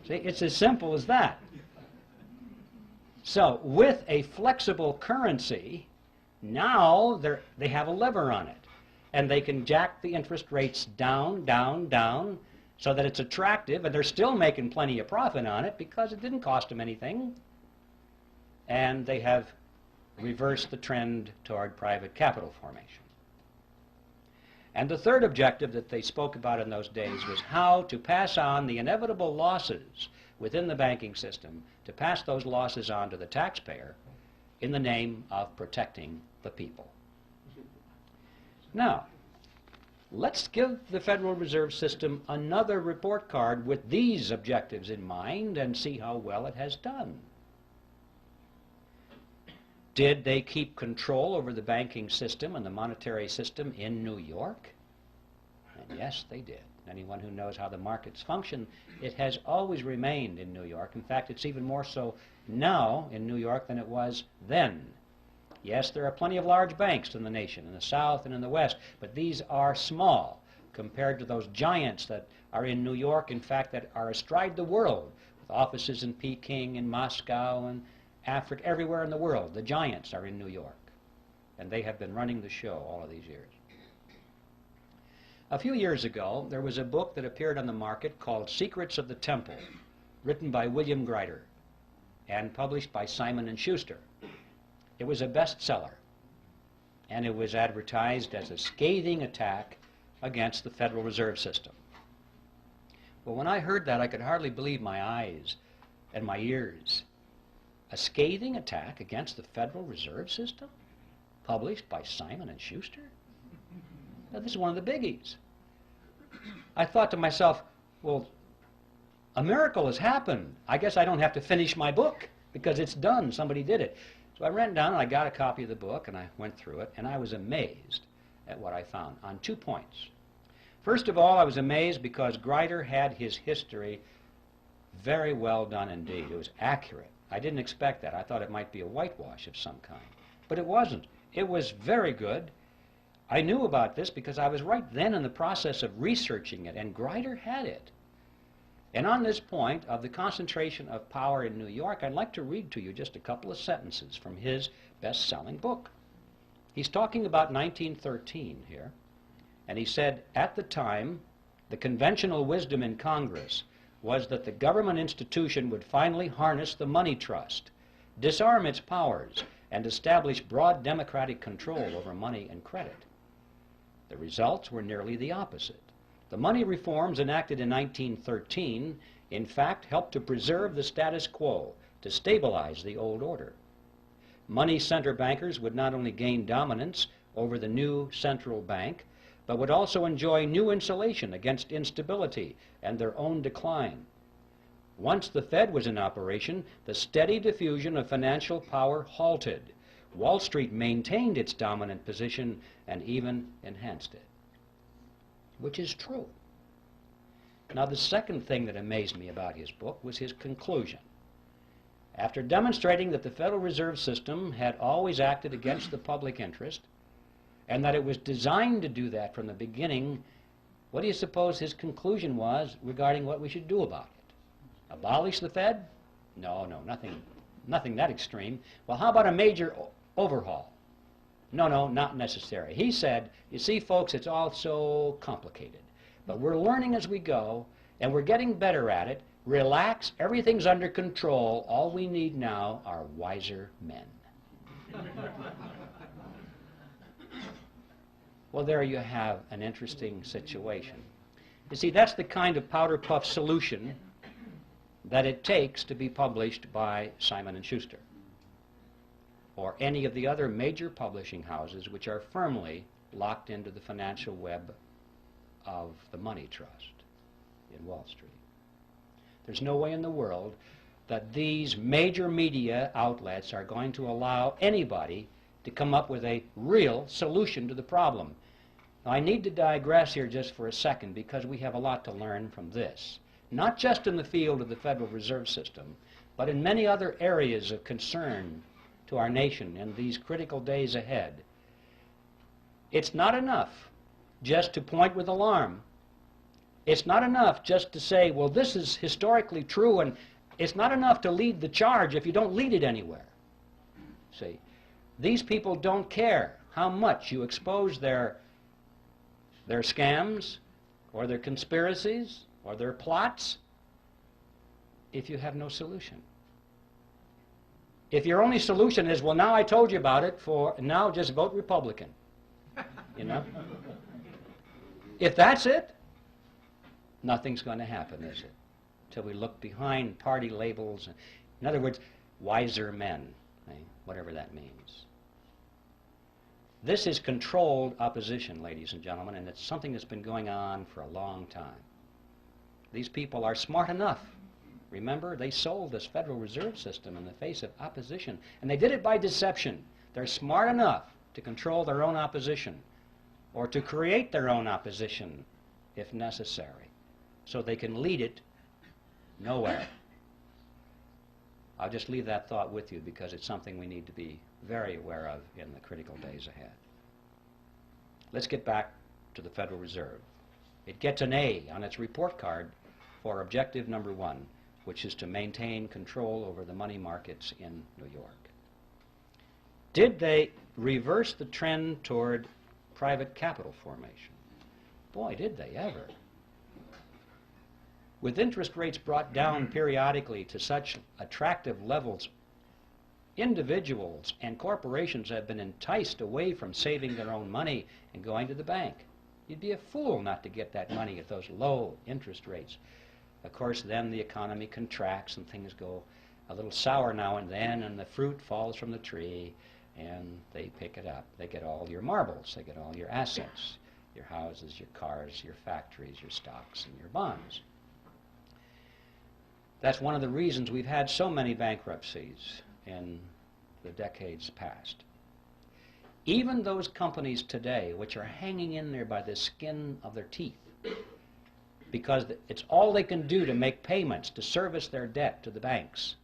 See, it's as simple as that. So, with a flexible currency, now they have a lever on it. And they can jack the interest rates down, down, down, so that it's attractive, and they're still making plenty of profit on it because it didn't cost them anything. And they have reversed the trend toward private capital formation. And the third objective that they spoke about in those days was how to pass on the inevitable losses within the banking system, to pass those losses on to the taxpayer in the name of protecting the people. Now, let's give the Federal Reserve System another report card with these objectives in mind and see how well it has done. Did they keep control over the banking system and the monetary system in New York? And yes, they did. Anyone who knows how the markets function, it has always remained in New York. In fact, it's even more so now in New York than it was then. Yes, there are plenty of large banks in the nation, in the South and in the West, but these are small compared to those giants that are in New York, in fact, that are astride the world, with offices in Peking and Moscow and Africa, everywhere in the world. The giants are in New York, and they have been running the show all of these years. A few years ago, there was a book that appeared on the market called Secrets of the Temple, written by William Grider and published by Simon & Schuster. It was a bestseller, and it was advertised as a scathing attack against the Federal Reserve System. Well, when I heard that, I could hardly believe my eyes and my ears. A scathing attack against the Federal Reserve System, published by Simon & Schuster? Now, this is one of the biggies. I thought to myself, well, a miracle has happened. I guess I don't have to finish my book because it's done. Somebody did it. So I ran down and I got a copy of the book and I went through it, and I was amazed at what I found on 2 points. First of all, I was amazed because Grider had his history very well done indeed. It was accurate. I didn't expect that. I thought it might be a whitewash of some kind. But it wasn't. It was very good. I knew about this because I was right then in the process of researching it, and Grider had it. And on this point of the concentration of power in New York, I'd like to read to you just a couple of sentences from his best-selling book. He's talking about 1913 here, and he said, at the time, the conventional wisdom in Congress was that the government institution would finally harness the money trust, disarm its powers, and establish broad democratic control over money and credit. The results were nearly the opposite. The money reforms enacted in 1913, in fact, helped to preserve the status quo, to stabilize the old order. Money center bankers would not only gain dominance over the new central bank, but would also enjoy new insulation against instability and their own decline. Once the Fed was in operation, the steady diffusion of financial power halted. Wall Street maintained its dominant position and even enhanced it. which is true. Now, the second thing that amazed me about his book was his conclusion. After demonstrating that the Federal Reserve System had always acted against the public interest, and that it was designed to do that from the beginning, what do you suppose his conclusion was regarding what we should do about it? Abolish the Fed? No, nothing that extreme. Well, how about a major overhaul? No, not necessary. He said, you see, folks, it's all so complicated. But we're learning as we go, and we're getting better at it. Relax, everything's under control. All we need now are wiser men. Well, there you have an interesting situation. You see, that's the kind of powder puff solution that it takes to be published by Simon & Schuster or any of the other major publishing houses which are firmly locked into the financial web of the money trust in Wall Street. There's no way in the world that these major media outlets are going to allow anybody to come up with a real solution to the problem. Now, I need to digress here just for a second because we have a lot to learn from this, not just in the field of the Federal Reserve System, but in many other areas of concern to our nation in these critical days ahead. It's not enough just to point with alarm. It's not enough just to say, well, this is historically true, and it's not enough to lead the charge if you don't lead it anywhere. See, these people don't care how much you expose their scams or their conspiracies or their plots if you have no solution. If your only solution is, well, now I told you about it, now just vote Republican, you know? If that's it, nothing's going to happen, is it? Till we look behind party labels. In other words, wiser men, whatever that means. This is controlled opposition, ladies and gentlemen, and it's something that's been going on for a long time. These people are smart enough. Remember, they sold this Federal Reserve System in the face of opposition, and they did it by deception. They're smart enough to control their own opposition or to create their own opposition if necessary, so they can lead it nowhere. I'll just leave that thought with you because it's something we need to be very aware of in the critical days ahead. Let's get back to the Federal Reserve. It gets an A on its report card for objective number 1, which is to maintain control over the money markets in New York. Did they reverse the trend toward private capital formation? Boy, did they ever. With interest rates brought down periodically to such attractive levels, individuals and corporations have been enticed away from saving their own money and going to the bank. You'd be a fool not to get that money at those low interest rates. Of course, then the economy contracts and things go a little sour now and then, and the fruit falls from the tree, and they pick it up. They get all your marbles. They get all your assets, your houses, your cars, your factories, your stocks, and your bonds. That's one of the reasons we've had so many bankruptcies in the decades past. Even those companies today which are hanging in there by the skin of their teeth because it's all they can do to make payments to service their debt to the banks.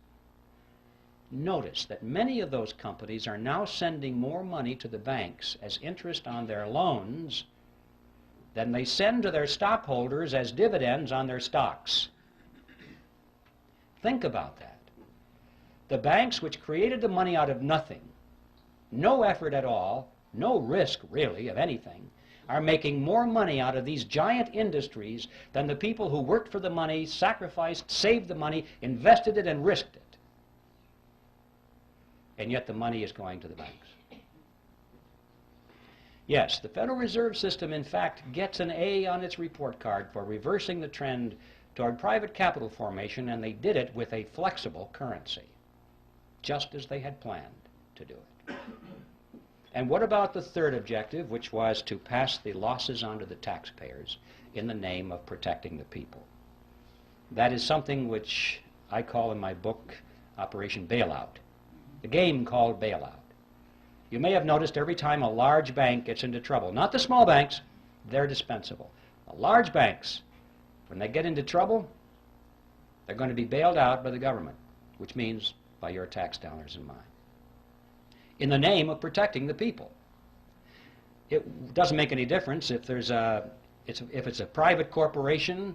Notice that many of those companies are now sending more money to the banks as interest on their loans than they send to their stockholders as dividends on their stocks. Think about that. The banks which created the money out of nothing, no effort at all, no risk really of anything, are making more money out of these giant industries than the people who worked for the money, sacrificed, saved the money, invested it, and risked it. And yet the money is going to the banks. Yes, the Federal Reserve System, in fact, gets an A on its report card for reversing the trend toward private capital formation, and they did it with a flexible currency, just as they had planned to do it. And what about the third objective, which was to pass the losses onto the taxpayers in the name of protecting the people? That is something which I call in my book Operation Bailout, the game called Bailout. You may have noticed every time a large bank gets into trouble, not the small banks, they're dispensable. Large banks, when they get into trouble, they're going to be bailed out by the government, which means by your tax dollars and mine, in the name of protecting the people. It doesn't make any difference if there's if it's a private corporation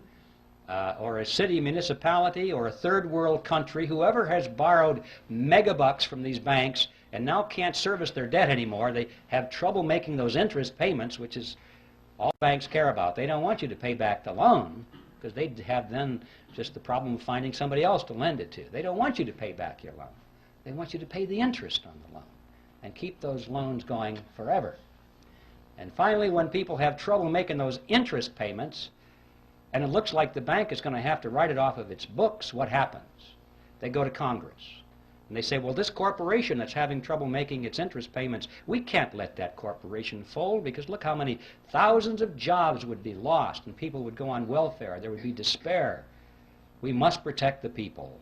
or a city municipality or a third world country. Whoever has borrowed megabucks from these banks and now can't service their debt anymore, they have trouble making those interest payments, which is all banks care about. They don't want you to pay back the loan, because they'd have then just the problem of finding somebody else to lend it to. They don't want you to pay back your loan. They want you to pay the interest on the loan and keep those loans going forever. And finally, when people have trouble making those interest payments, and it looks like the bank is going to have to write it off of its books, what happens? They go to Congress. And they say, well, this corporation that's having trouble making its interest payments, we can't let that corporation fold, because look how many thousands of jobs would be lost and people would go on welfare. There would be despair. We must protect the people.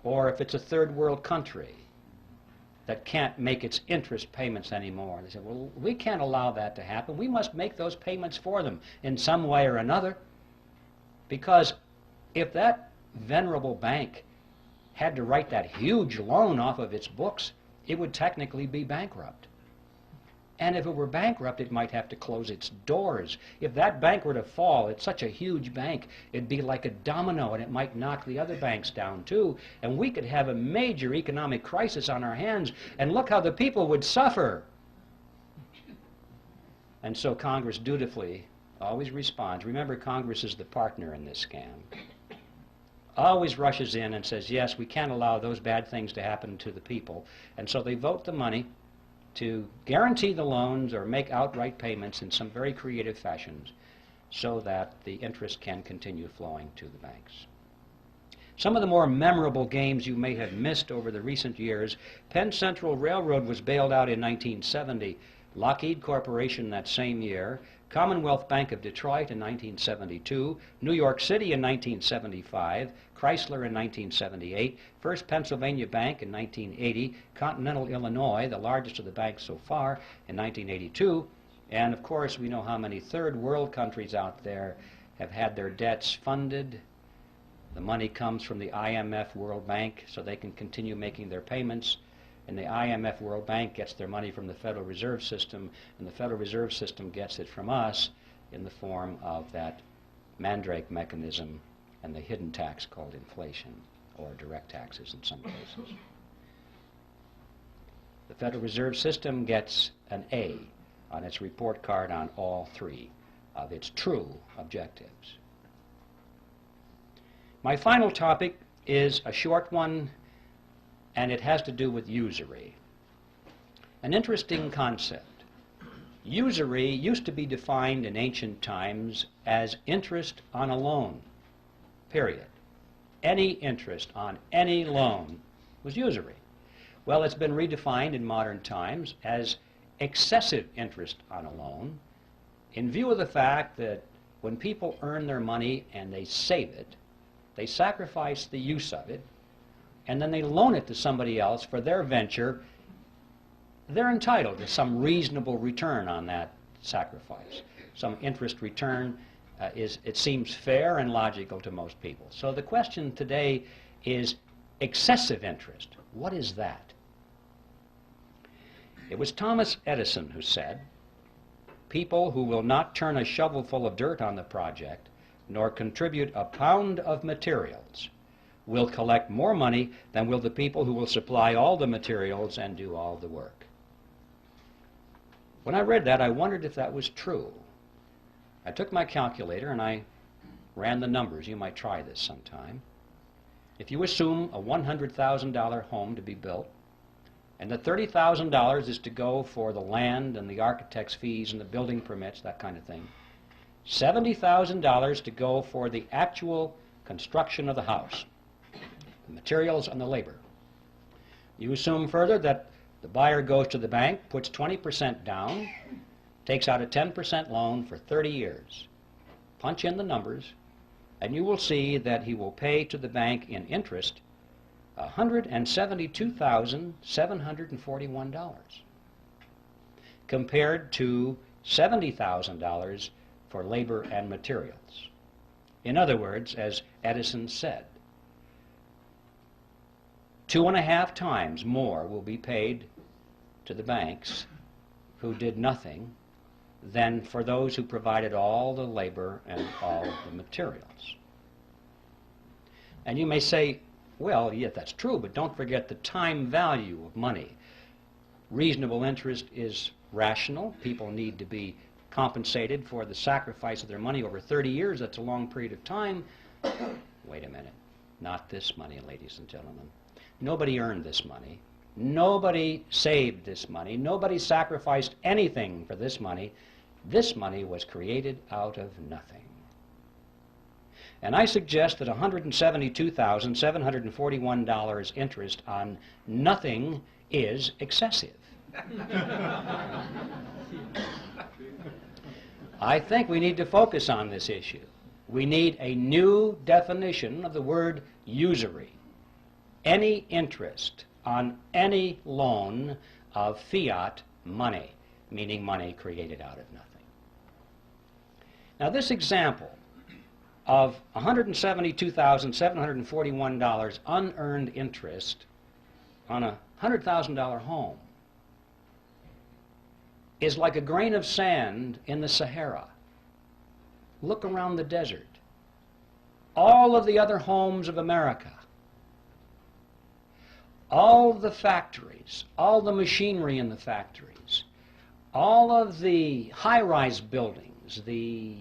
Or if it's a third world country that can't make its interest payments anymore, they say, well, we can't allow that to happen. We must make those payments for them in some way or another, because if that venerable bank had to write that huge loan off of its books, it would technically be bankrupt. And if it were bankrupt, it might have to close its doors. If that bank were to fall, it's such a huge bank, it'd be like a domino, and it might knock the other banks down too, and we could have a major economic crisis on our hands, and look how the people would suffer. And so Congress dutifully always responds. Remember, Congress is the partner in this scam. Always rushes in and says, yes, we can't allow those bad things to happen to the people. And so they vote the money to guarantee the loans or make outright payments in some very creative fashions so that the interest can continue flowing to the banks. Some of the more memorable games you may have missed over the recent years: Penn Central Railroad was bailed out in 1970, Lockheed Corporation that same year, Commonwealth Bank of Detroit in 1972, New York City in 1975, Chrysler in 1978, First Pennsylvania Bank in 1980, Continental Illinois, the largest of the banks so far, in 1982, and of course we know how many third world countries out there have had their debts funded. The money comes from the IMF World Bank so they can continue making their payments. And the IMF World Bank gets their money from the Federal Reserve System, and the Federal Reserve System gets it from us in the form of that mandrake mechanism and the hidden tax called inflation, or direct taxes in some cases. The Federal Reserve System gets an A on its report card on all three of its true objectives. My final topic is a short one, and it has to do with usury. An interesting concept. Usury used to be defined in ancient times as interest on a loan, period. Any interest on any loan was usury. Well, it's been redefined in modern times as excessive interest on a loan, in view of the fact that when people earn their money and they save it, they sacrifice the use of it, and then they loan it to somebody else for their venture. They're entitled to some reasonable return on that sacrifice. Some interest return it seems fair and logical to most people. So the question today is excessive interest. What is that? It was Thomas Edison who said, "People who will not turn a shovelful of dirt on the project, nor contribute a pound of materials, will collect more money than will the people who will supply all the materials and do all the work." When I read that, I wondered if that was true. I took my calculator and I ran the numbers. You might try this sometime. If you assume a $100,000 home to be built, and the $30,000 is to go for the land and the architect's fees and the building permits, that kind of thing, $70,000 to go for the actual construction of the house, the materials and the labor. You assume further that the buyer goes to the bank, puts 20% down, takes out a 10% loan for 30 years. Punch in the numbers, and you will see that he will pay to the bank in interest $172,741, compared to $70,000 for labor and materials. In other words, as Edison said, 2.5 times more will be paid to the banks who did nothing than for those who provided all the labor and all the materials. And you may say, well, yeah, that's true, but don't forget the time value of money. Reasonable interest is rational. People need to be compensated for the sacrifice of their money over 30 years. That's a long period of time. Wait a minute. Not this money, ladies and gentlemen. Nobody earned this money. Nobody saved this money. Nobody sacrificed anything for this money. This money was created out of nothing. And I suggest that $172,741 interest on nothing is excessive. I think we need to focus on this issue. We need a new definition of the word usury. Any interest on any loan of fiat money, meaning money created out of nothing. Now this example of $172,741 unearned interest on a $100,000 home is like a grain of sand in the Sahara. Look around the desert. All of the other homes of America, all the factories, all the machinery in the factories, all of the high-rise buildings, the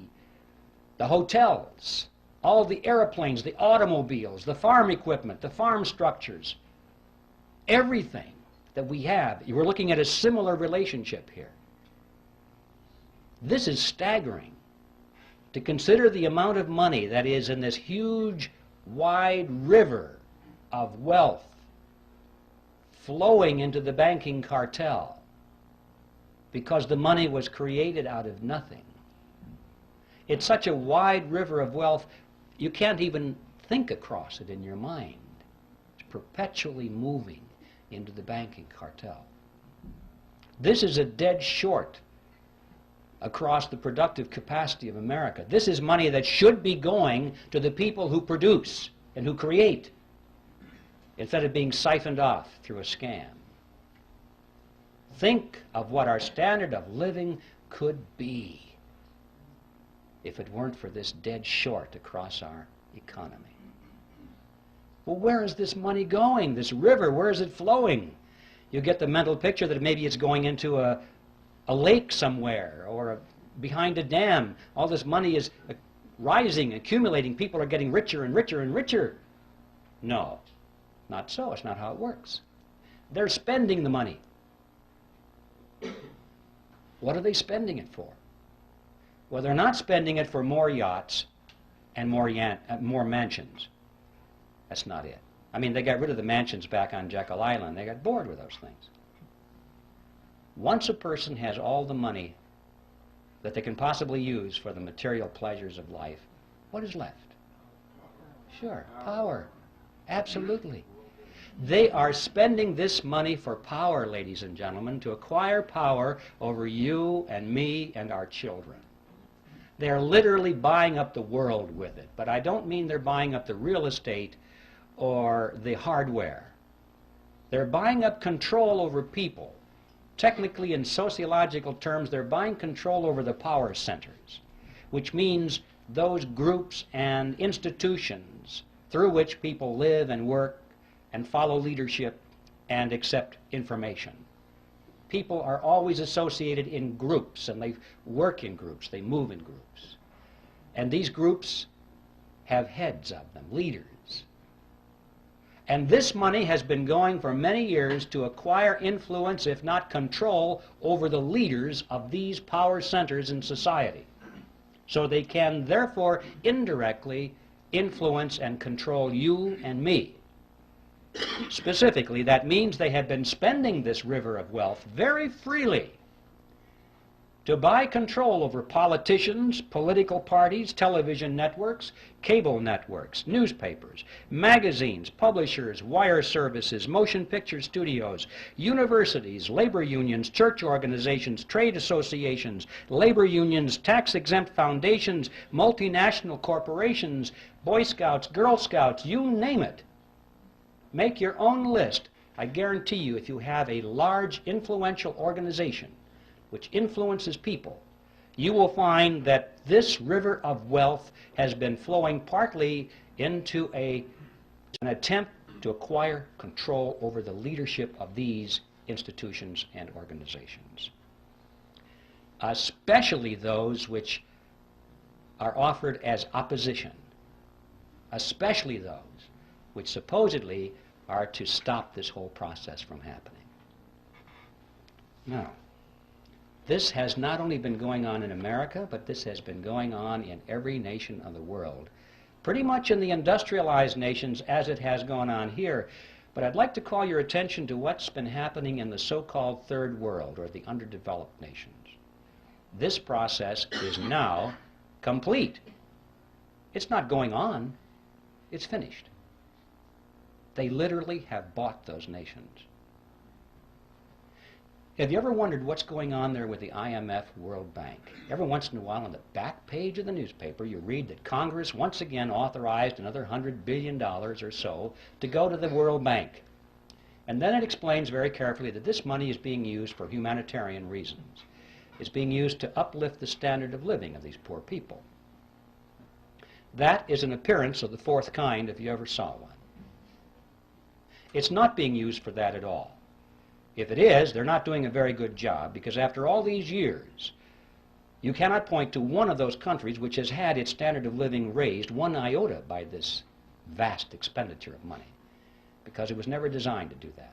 hotels, all the airplanes, the automobiles, the farm equipment, the farm structures, everything that we have, we're looking at a similar relationship here. This is staggering. To consider the amount of money that is in this huge, wide river of wealth flowing into the banking cartel because the money was created out of nothing. It's such a wide river of wealth, you can't even think across it in your mind. It's perpetually moving into the banking cartel. This is a dead short across the productive capacity of America. This is money that should be going to the people who produce and who create, instead of being siphoned off through a scam. Think of what our standard of living could be if it weren't for this dead short across our economy. Well, where is this money going? This river, where is it flowing? You get the mental picture that maybe it's going into a lake somewhere or behind a dam. All this money is rising, accumulating. People are getting richer and richer and richer. No, not so. It's not how it works. They're spending the money. What are they spending it for? Well, they're not spending it for more yachts and more mansions. That's not it. I mean, they got rid of the mansions back on Jekyll Island. They got bored with those things. Once a person has all the money that they can possibly use for the material pleasures of life, what is left? Sure, power. Absolutely. They are spending this money for power, ladies and gentlemen, to acquire power over you and me and our children. They're literally buying up the world with it. But I don't mean they're buying up the real estate or the hardware. They're buying up control over people. Technically, in sociological terms, they're buying control over the power centers, which means those groups and institutions through which people live and work and follow leadership and accept information. People are always associated in groups, and they work in groups, they move in groups. And these groups have heads of them, leaders. And this money has been going for many years to acquire influence, if not control, over the leaders of these power centers in society. So they can therefore indirectly influence and control you and me. Specifically, that means they have been spending this river of wealth very freely to buy control over politicians, political parties, television networks, cable networks, newspapers, magazines, publishers, wire services, motion picture studios, universities, labor unions, church organizations, trade associations, labor unions, tax-exempt foundations, multinational corporations, Boy Scouts, Girl Scouts, you name it. Make your own list. I guarantee you, if you have a large, influential organization which influences people, you will find that this river of wealth has been flowing partly into an attempt to acquire control over the leadership of these institutions and organizations, especially those which are offered as opposition, especially those which supposedly are to stop this whole process from happening. Now, this has not only been going on in America, but this has been going on in every nation of the world, pretty much in the industrialized nations as it has gone on here. But I'd like to call your attention to what's been happening in the so-called third world, or the underdeveloped nations. This process is now complete. It's not going on. It's finished. They literally have bought those nations. Have you ever wondered what's going on there with the IMF, World Bank? Every once in a while on the back page of the newspaper you read that Congress once again authorized another $100 billion or so to go to the World Bank. And then it explains very carefully that this money is being used for humanitarian reasons. It's being used to uplift the standard of living of these poor people. That is an appearance of the fourth kind if you ever saw one. It's not being used for that at all. If it is, they're not doing a very good job, because after all these years, you cannot point to one of those countries which has had its standard of living raised one iota by this vast expenditure of money, because it was never designed to do that.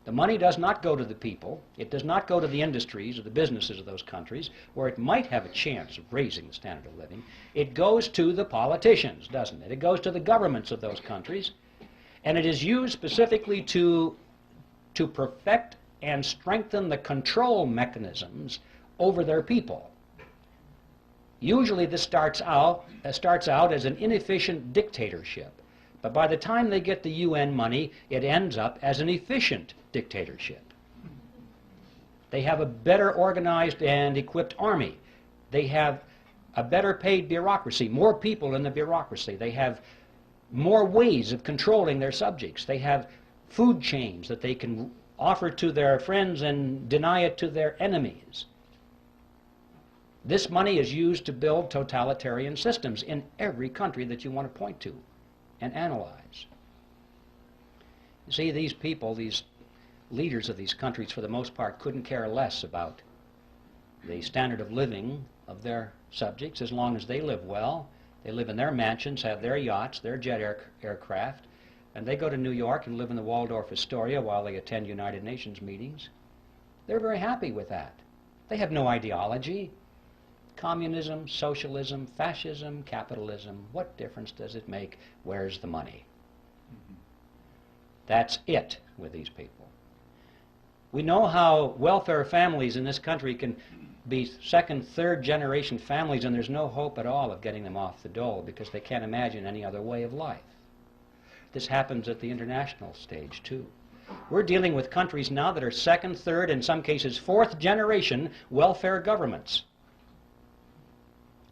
The money does not go to the people. It does not go to the industries or the businesses of those countries where it might have a chance of raising the standard of living. It goes to the politicians, doesn't it? It goes to the governments of those countries, and it is used specifically to perfect and strengthen the control mechanisms over their people. Usually this starts out as an inefficient dictatorship, but by the time they get the UN money, it ends up as an efficient dictatorship. They have a better organized and equipped army. They have a better paid bureaucracy, more people in the bureaucracy. They have more ways of controlling their subjects. They have food chains that they can offer to their friends and deny it to their enemies. This money is used to build totalitarian systems in every country that you want to point to and analyze. You see, these people, these leaders of these countries, for the most part, couldn't care less about the standard of living of their subjects as long as they live well. They live in their mansions, have their yachts, their jet aircraft, and they go to New York and live in the Waldorf Astoria while they attend United Nations meetings. They're very happy with that. They have no ideology. Communism, socialism, fascism, capitalism, what difference does it make? Where's the money? That's it with these people. We know how welfare families in this country can be second, third generation families, and there's no hope at all of getting them off the dole because they can't imagine any other way of life. This happens at the international stage, too. We're dealing with countries now that are second, third, in some cases fourth generation welfare governments.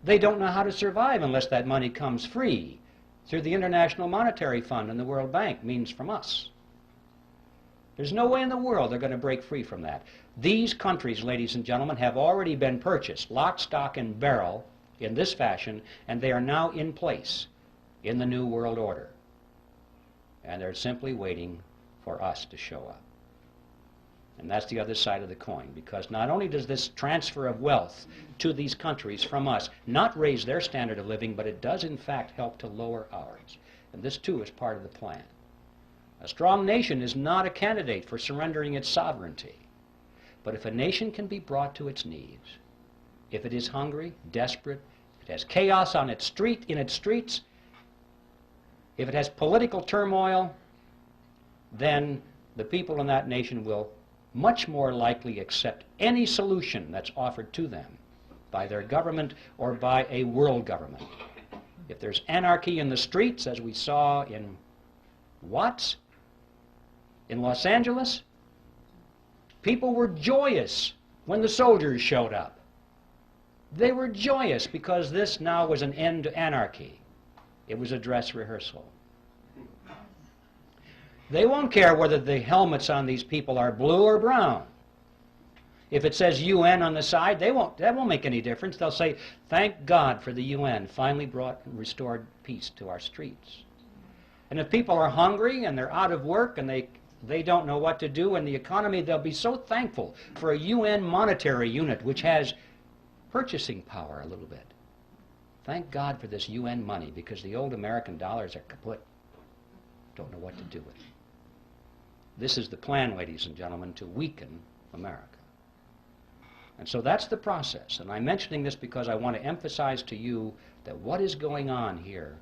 They don't know how to survive unless that money comes free through the International Monetary Fund and the World Bank, means from us. There's no way in the world they're going to break free from that. These countries, ladies and gentlemen, have already been purchased, lock, stock, and barrel, in this fashion, and they are now in place in the New World Order. And they're simply waiting for us to show up. And that's the other side of the coin, because not only does this transfer of wealth to these countries from us not raise their standard of living, but it does in fact help to lower ours. And this too is part of the plan. A strong nation is not a candidate for surrendering its sovereignty. But if a nation can be brought to its knees, if it is hungry, desperate, if it has chaos in its streets, if it has political turmoil, then the people in that nation will much more likely accept any solution that's offered to them by their government or by a world government. If there's anarchy in the streets, as we saw in Watts, in Los Angeles, people were joyous when the soldiers showed up. They were joyous because this now was an end to anarchy. It was a dress rehearsal. They won't care whether the helmets on these people are blue or brown. If it says UN on the side, that won't make any difference. They'll say, thank God for the UN, finally brought and restored peace to our streets. And if people are hungry and they're out of work and they don't know what to do in the economy, they'll be so thankful for a UN monetary unit which has purchasing power a little bit. Thank God for this UN money, because the old American dollars are kaput. Don't know what to do with them. This is the plan, ladies and gentlemen, to weaken America. And so that's the process. And I'm mentioning this because I want to emphasize to you that what is going on here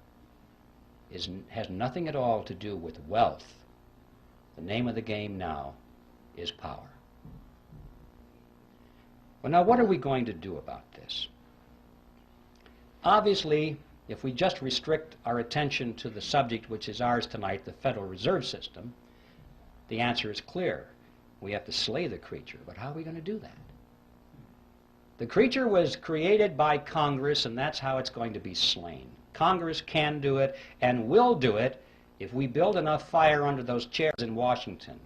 has nothing at all to do with wealth. The name of the game now is power. Well, now what are we going to do about this? Obviously, if we just restrict our attention to the subject which is ours tonight, the Federal Reserve System, the answer is clear. We have to slay the creature. But how are we going to do that? The creature was created by Congress, and that's how it's going to be slain. Congress can do it and will do it if we build enough fire under those chairs in Washington.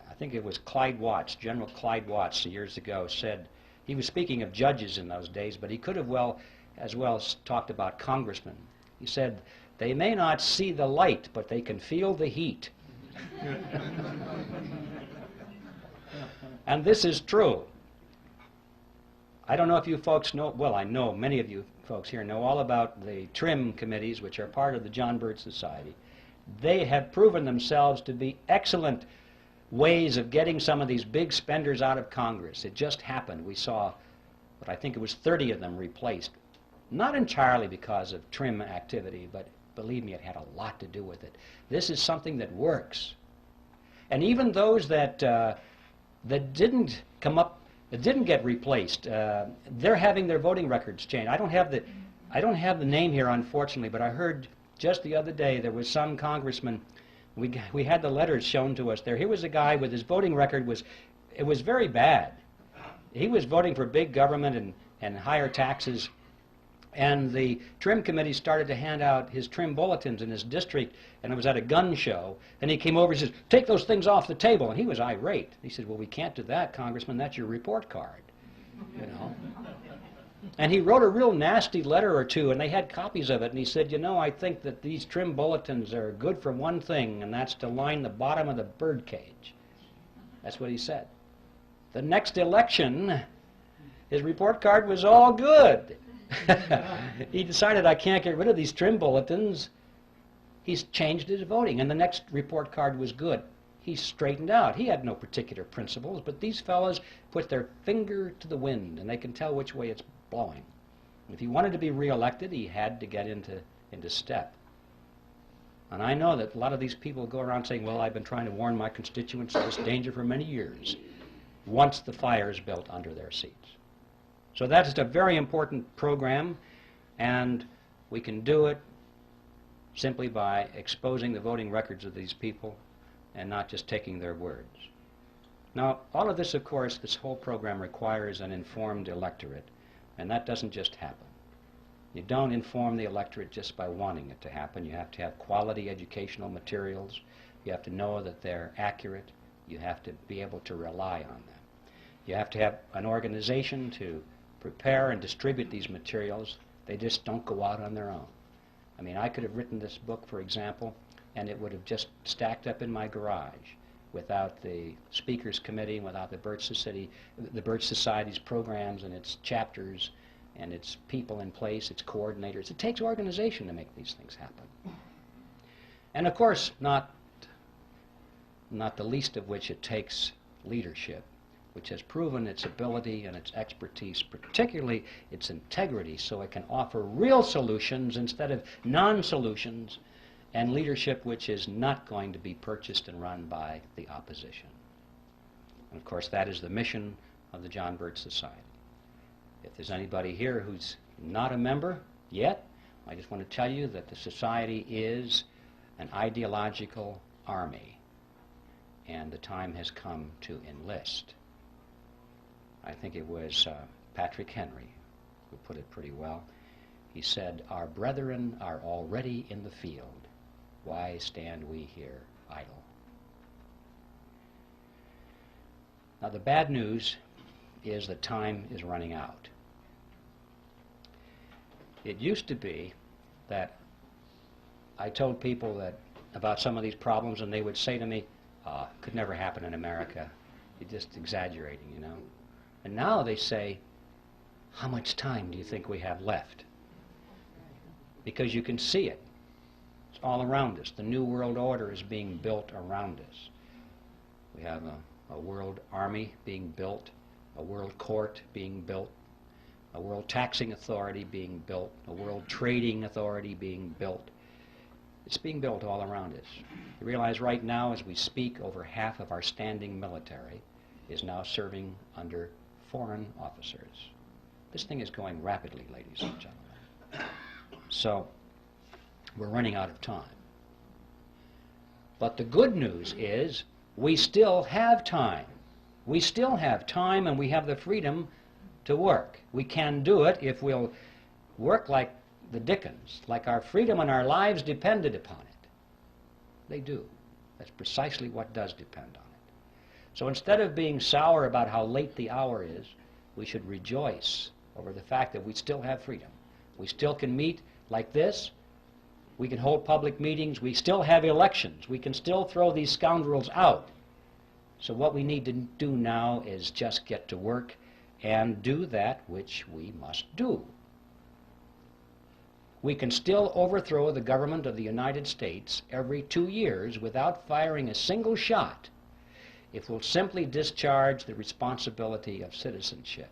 I think it was Clyde Watts, General Clyde Watts, years ago, said, he was speaking of judges in those days, but he could have as well talked about congressmen. He said, they may not see the light, but they can feel the heat. And this is true. I don't know if you folks know, well, I know many of you folks here know all about the TRIM committees, which are part of the John Birch Society. They have proven themselves to be excellent ways of getting some of these big spenders out of Congress. It just happened. We saw, but I think it was 30 of them replaced. Not entirely because of TRIM activity, but believe me, it had a lot to do with it. This is something that works. And even those that didn't come up, that didn't get replaced, they're having their voting records changed. I don't have the name here, unfortunately, but I heard just the other day there was some congressman. We had the letters shown to us there. Here was a guy with his voting record it was very bad. He was voting for big government and higher taxes. And the TRIM committee started to hand out his TRIM bulletins in his district, and it was at a gun show. And he came over and says, take those things off the table. And he was irate. He said, well, we can't do that, Congressman. That's your report card, you know. And he wrote a real nasty letter or two, and they had copies of it. And he said, you know, I think that these TRIM bulletins are good for one thing, and that's to line the bottom of the bird cage. That's what he said. The next election, his report card was all good. He decided, I can't get rid of these TRIM bulletins. He's changed his voting, and the next report card was good. He straightened out. He had no particular principles, but these fellows put their finger to the wind, and they can tell which way it's blowing. If he wanted to be reelected, he had to get into step. And I know that a lot of these people go around saying, well, I've been trying to warn my constituents of this danger for many years, once the fire is built under their seats. So that's a very important program, and we can do it simply by exposing the voting records of these people and not just taking their words. Now, all of this, of course, this whole program requires an informed electorate, and that doesn't just happen. You don't inform the electorate just by wanting it to happen. You have to have quality educational materials. You have to know that they're accurate. You have to be able to rely on them. You have to have an organization to prepare and distribute these materials. They just don't go out on their own. I mean, I could have written this book, for example, and it would have just stacked up in my garage without the Speakers Committee, without the Birch Society's programs and its chapters and its people in place, its coordinators. It takes organization to make these things happen. And of course, not the least of which, it takes leadership, which has proven its ability and its expertise, particularly its integrity, so it can offer real solutions instead of non-solutions, and leadership which is not going to be purchased and run by the opposition. And of course, that is the mission of the John Birch Society. If there's anybody here who's not a member yet, I just want to tell you that the Society is an ideological army, and the time has come to enlist. I think it was Patrick Henry who put it pretty well. He said, "Our brethren are already in the field. Why stand we here idle?" Now, the bad news is that time is running out. It used to be that I told people that about some of these problems, and they would say to me, could never happen in America. You're just exaggerating, you know. And now they say, how much time do you think we have left? Because you can see it. It's all around us. The New World Order is being built around us. We have a world army being built, a world court being built, a world taxing authority being built, a world trading authority being built. It's being built all around us. You realize right now, as we speak, over half of our standing military is now serving under foreign officers. This thing is going rapidly, ladies and gentlemen. So, we're running out of time. But the good news is, we still have time. We still have time, and we have the freedom to work. We can do it if we'll work like the Dickens, like our freedom and our lives depended upon it. They do. That's precisely what does depend on it. So instead of being sour about how late the hour is, we should rejoice over the fact that we still have freedom. We still can meet like this. We can hold public meetings. We still have elections. We can still throw these scoundrels out. So what we need to do now is just get to work and do that which we must do. We can still overthrow the government of the United States every 2 years without firing a single shot if we'll simply discharge the responsibility of citizenship,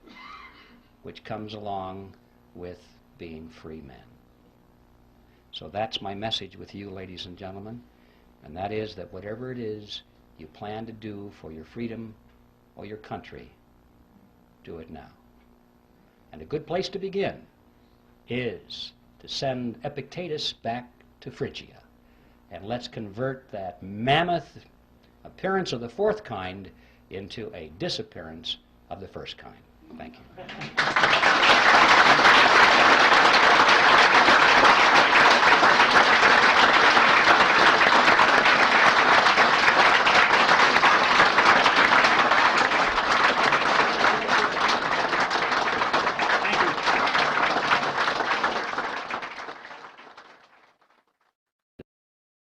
which comes along with being free men. So that's my message with you, ladies and gentlemen, and that is that whatever it is you plan to do for your freedom or your country, do it now. And a good place to begin is to send Epictetus back to Phrygia. And let's convert that mammoth appearance of the fourth kind into a disappearance of the first kind. Thank you.